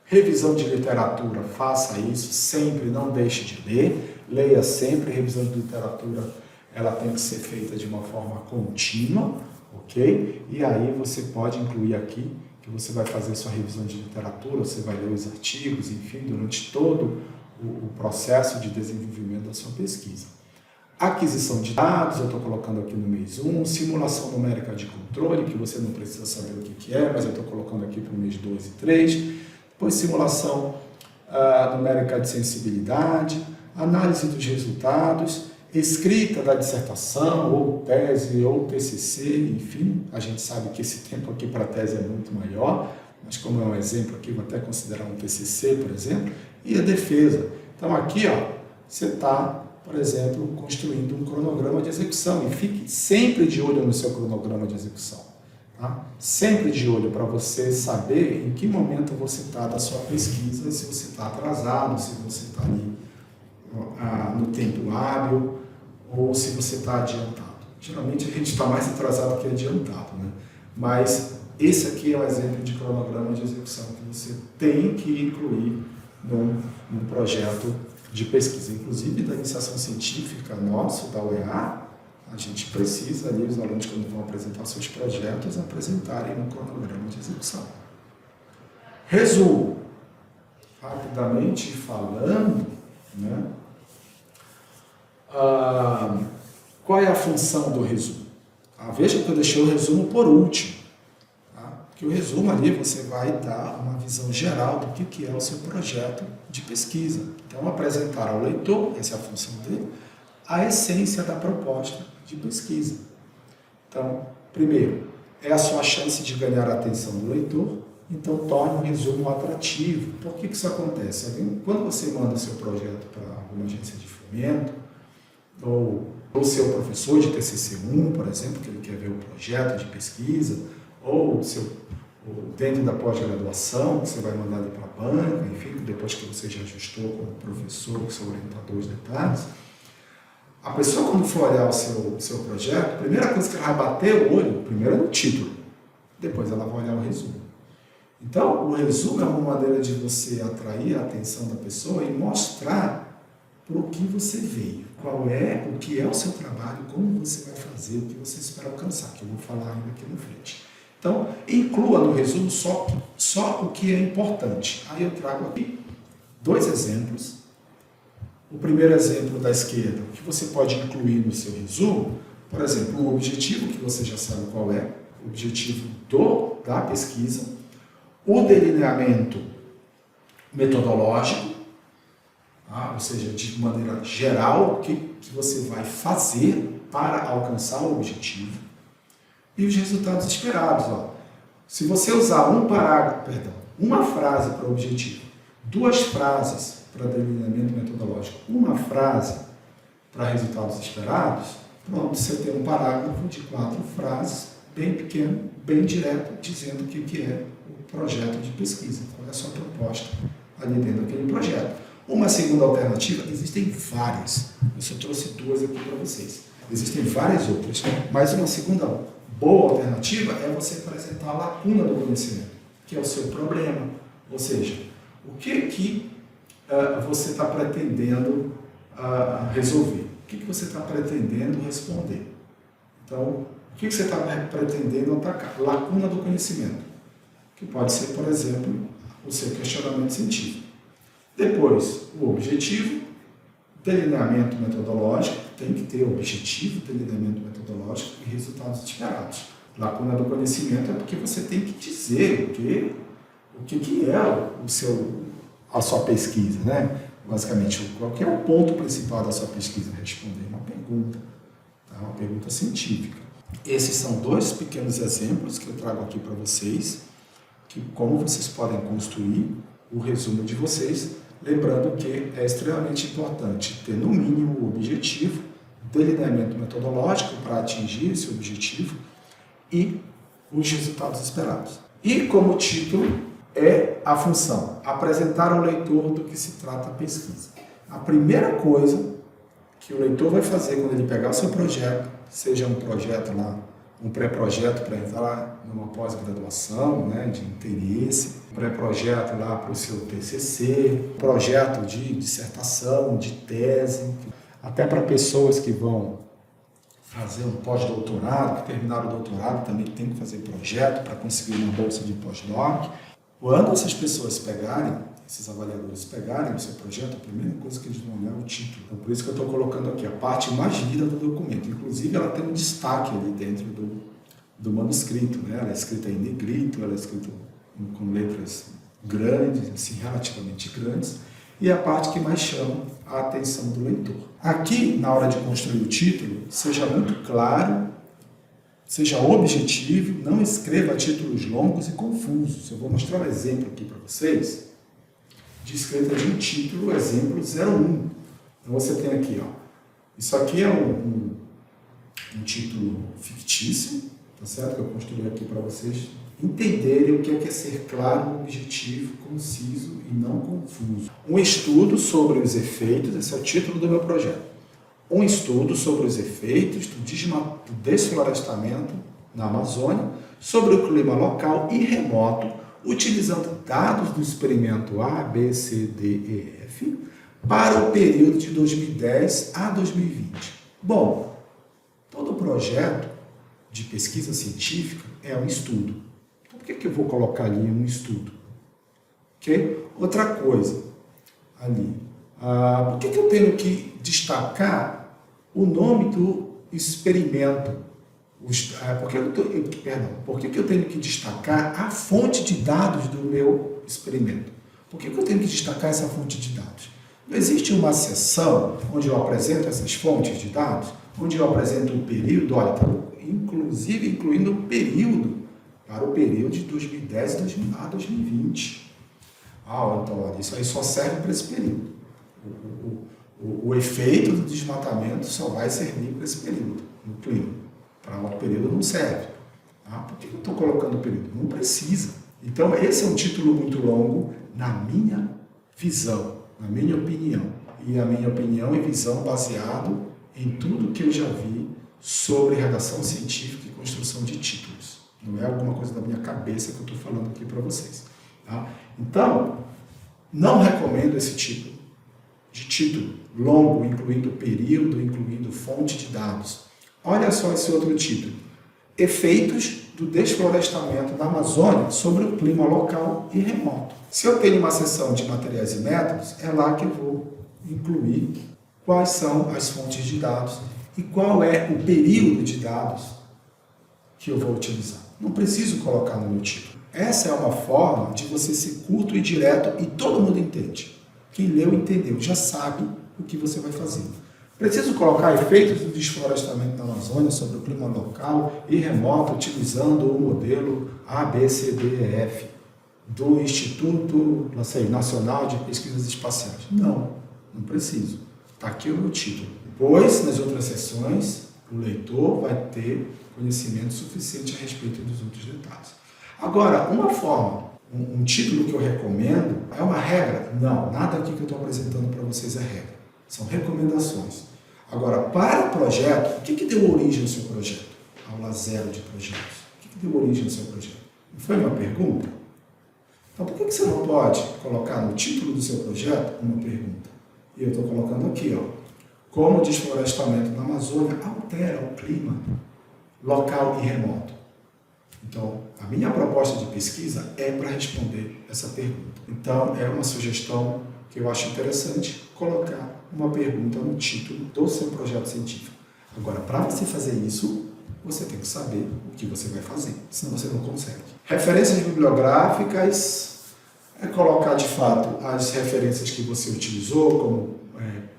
Revisão de literatura, faça isso sempre, não deixe de ler, leia sempre. Revisão de literatura, ela tem que ser feita de uma forma contínua, ok? E aí você pode incluir aqui que você vai fazer sua revisão de literatura, você vai ler os artigos, enfim, durante todo o processo de desenvolvimento da sua pesquisa. Aquisição de dados, eu estou colocando aqui no mês 1, simulação numérica de controle, que você não precisa saber o que é, mas eu estou colocando aqui para o mês 2 e 3. Depois, simulação numérica de sensibilidade, análise dos resultados, escrita da dissertação, ou tese, ou TCC, enfim. A gente sabe que esse tempo aqui para a tese é muito maior, mas como é um exemplo aqui, vou até considerar um TCC, por exemplo, e a defesa. Então, aqui, você está, por exemplo, construindo um cronograma de execução, e fique sempre de olho no seu cronograma de execução. Tá? Sempre de olho para você saber em que momento você está da sua pesquisa, se você está atrasado, se você está ali no tempo hábil ou se você está adiantado. Geralmente a gente está mais atrasado que adiantado, né? Mas esse aqui é um exemplo de cronograma de execução que você tem que incluir num projeto de pesquisa. Inclusive da iniciação científica nosso, da UEA, a gente precisa ali, os alunos, quando vão apresentar seus projetos, apresentarem um cronograma de execução. Resumo. Rapidamente falando, né? Qual é a função do resumo? Veja que eu deixei o resumo por último. Tá? Porque o resumo ali você vai dar uma visão geral do que é o seu projeto de pesquisa. Então, apresentar ao leitor, essa é a função dele, a essência da proposta de pesquisa. Então, primeiro, é a sua chance de ganhar a atenção do leitor, então torne o resumo atrativo. Por que isso acontece? Quando você manda seu projeto para alguma agência de fomento, ou o seu professor de TCC1, por exemplo, que ele quer ver o projeto de pesquisa, ou dentro da pós-graduação, que você vai mandar ele para a banca, enfim, depois que você já ajustou com o professor, com o seu orientador os detalhes, a pessoa, quando for olhar o seu projeto, a primeira coisa que ela vai bater o olho, primeiro é no título, depois ela vai olhar o resumo. Então, o resumo é uma maneira de você atrair a atenção da pessoa e mostrar para o que você veio, o que é o seu trabalho, como você vai fazer, o que você espera alcançar, que eu vou falar ainda aqui na frente. Então, inclua no resumo só o que é importante. Aí eu trago aqui 2 exemplos. O primeiro exemplo da esquerda, que você pode incluir no seu resumo, por exemplo, o objetivo, que você já sabe qual é, o objetivo da pesquisa, o delineamento metodológico, ou seja, de maneira geral, o que você vai fazer para alcançar o objetivo, e os resultados esperados. Se você usar uma frase para o objetivo, 2 frases para delineamento metodológico, uma frase para resultados esperados, pronto, você tem um parágrafo de 4 frases, bem pequeno, bem direto, dizendo o que é o projeto de pesquisa, qual é a sua proposta ali dentro daquele projeto. Uma segunda alternativa, existem várias, eu só trouxe 2 aqui para vocês, existem várias outras, mas uma segunda boa alternativa é você apresentar a lacuna do conhecimento, que é o seu problema. Ou seja, o que você está pretendendo resolver? O que você está pretendendo responder? Então, o que você está pretendendo atacar? Lacuna do conhecimento, que pode ser, por exemplo, o seu questionamento científico. Depois, o objetivo, delineamento metodológico, tem que ter objetivo, delineamento metodológico e resultados esperados. Lacuna do conhecimento é porque você tem que dizer o que é a sua pesquisa, né? Basicamente, qual que é o ponto principal da sua pesquisa? Responder uma pergunta, tá? Uma pergunta científica. Esses são 2 pequenos exemplos que eu trago aqui para vocês, que como vocês podem construir o resumo de vocês, lembrando que é extremamente importante ter no mínimo o objetivo, delineamento metodológico para atingir esse objetivo e os resultados esperados. E como título é a função, apresentar ao leitor do que se trata a pesquisa. A primeira coisa que o leitor vai fazer quando ele pegar o seu projeto, seja um projeto lá, um pré-projeto para entrar numa pós-graduação, né, de interesse, um pré-projeto lá para o seu TCC, projeto de dissertação, de tese, até para pessoas que vão fazer um pós-doutorado, que terminaram o doutorado, também tem que fazer projeto para conseguir uma bolsa de pós-doc. Quando essas pessoas pegarem, esses avaliadores pegarem o seu projeto, a primeira coisa que eles vão olhar é o título. Então, por isso que eu estou colocando aqui a parte mais lida do documento. Inclusive, ela tem um destaque ali dentro do manuscrito, né? Ela é escrita em negrito, ela é escrita com letras grandes, assim, relativamente grandes, e é a parte que mais chama a atenção do leitor. Aqui, na hora de construir o título, seja muito claro, seja objetivo, não escreva títulos longos e confusos. Eu vou mostrar um exemplo aqui para vocês de escrita de um título, exemplo 01. Então você tem aqui, ó, isso aqui é um título fictício, tá certo? Que eu construí aqui para vocês entenderem o que é ser claro, objetivo, conciso e não confuso. Um estudo sobre os efeitos, esse é o título do meu projeto. Um estudo sobre os efeitos do desflorestamento na Amazônia, sobre o clima local e remoto, utilizando dados do experimento A, B, C, D e F, para o período de 2010 a 2020. Bom, todo projeto de pesquisa científica é um estudo. Então, por que eu vou colocar ali um estudo? Okay? Outra coisa, ali, por que eu tenho que destacar o nome do experimento? Por que eu tenho que destacar a fonte de dados do meu experimento? Por que eu tenho que destacar essa fonte de dados? Não existe uma seção onde eu apresento essas fontes de dados, onde eu apresento o período, olha, inclusive incluindo o período, para o período de 2010 a 2020. Então, olha, isso aí só serve para esse período. O efeito do desmatamento só vai servir para esse período, no clima. Para outro período não serve. Por que eu estou colocando o período? Não precisa. Então, esse é um título muito longo, na minha visão, na minha opinião. E a minha opinião e visão baseado em tudo que eu já vi sobre redação científica e construção de títulos. Não é alguma coisa da minha cabeça que eu estou falando aqui para vocês. Tá? Então, não recomendo esse tipo de título longo, incluindo período, incluindo fonte de dados. Olha só esse outro título. Efeitos do desflorestamento da Amazônia sobre o clima local e remoto. Se eu tenho uma seção de materiais e métodos, é lá que eu vou incluir quais são as fontes de dados e qual é o período de dados que eu vou utilizar. Não preciso colocar no meu título. Essa é uma forma de você ser curto e direto e todo mundo entende. Quem leu, entendeu, já sabe o que você vai fazer. Preciso colocar efeitos do desflorestamento da Amazônia sobre o clima local e remoto, utilizando o modelo A, B, C, D e F do Instituto Nacional de Pesquisas Espaciais. Não preciso. Está aqui o meu título. Depois, nas outras sessões, o leitor vai ter conhecimento suficiente a respeito dos outros detalhes. Agora, uma forma, um título que eu recomendo é uma regra? Não, nada aqui que eu estou apresentando para vocês é regra. São recomendações. Agora, para o projeto, o que deu origem ao seu projeto? aula 0 de projetos? O que deu origem ao seu projeto? Não foi uma pergunta? Então, por que você não pode colocar no título do seu projeto uma pergunta? E eu estou colocando aqui, ó, como o desflorestamento na Amazônia altera o clima local e remoto. Então, a minha proposta de pesquisa é para responder essa pergunta. Então, é uma sugestão que eu acho interessante colocar uma pergunta no título do seu projeto científico. Agora, para você fazer isso, você tem que saber o que você vai fazer, senão você não consegue. Referências bibliográficas é colocar, de fato, as referências que você utilizou, como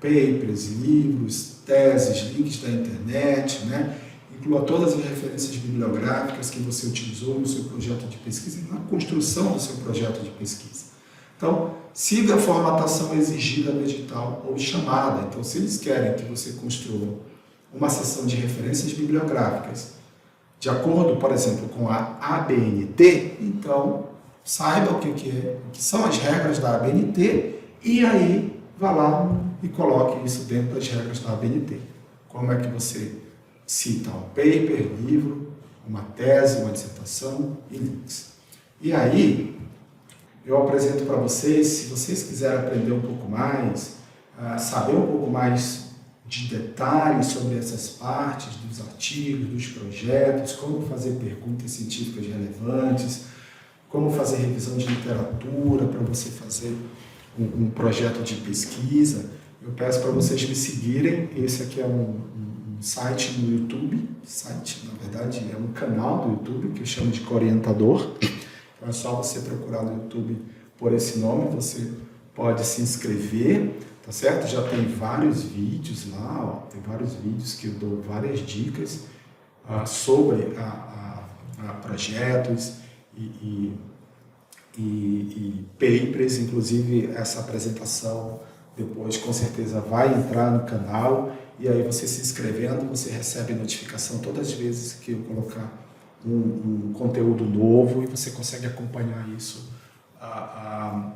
papers, livros, teses, links da internet, né? Inclua todas as referências bibliográficas que você utilizou no seu projeto de pesquisa e na construção do seu projeto de pesquisa. Então, siga a formatação exigida no edital ou chamada. Então, se eles querem que você construa uma seção de referências bibliográficas de acordo, por exemplo, com a ABNT, então saiba o que são as regras da ABNT e aí vá lá e coloque isso dentro das regras da ABNT. Como é que você cita um paper, livro, uma tese, uma dissertação e links. E aí, eu apresento para vocês, se vocês quiserem aprender um pouco mais, saber um pouco mais de detalhes sobre essas partes dos artigos, dos projetos, como fazer perguntas científicas relevantes, como fazer revisão de literatura para você fazer um projeto de pesquisa, eu peço para vocês me seguirem. Esse aqui é um site no YouTube, na verdade é um canal do YouTube que eu chamo de Corientador. Então é só você procurar no YouTube por esse nome, você pode se inscrever, tá certo? Já tem vários vídeos lá, ó, tem vários vídeos que eu dou várias dicas sobre projetos e papers, inclusive essa apresentação depois com certeza vai entrar no canal, e aí você se inscrevendo, você recebe notificação todas as vezes que eu colocar um conteúdo novo e você consegue acompanhar isso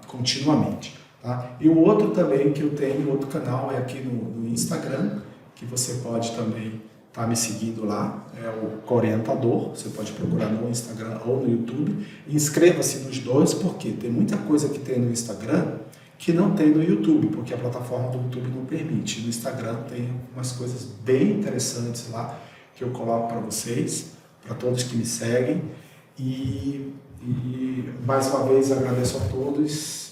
continuamente. Tá? E o outro também que eu tenho, outro canal é aqui no Instagram, que você pode também estar me seguindo lá, é o Corientador, você pode procurar no Instagram ou no YouTube. Inscreva-se nos dois, porque tem muita coisa que tem no Instagram que não tem no YouTube, porque a plataforma do YouTube não permite. No Instagram tem umas coisas bem interessantes lá que eu coloco para vocês, para todos que me seguem. E mais uma vez agradeço a todos.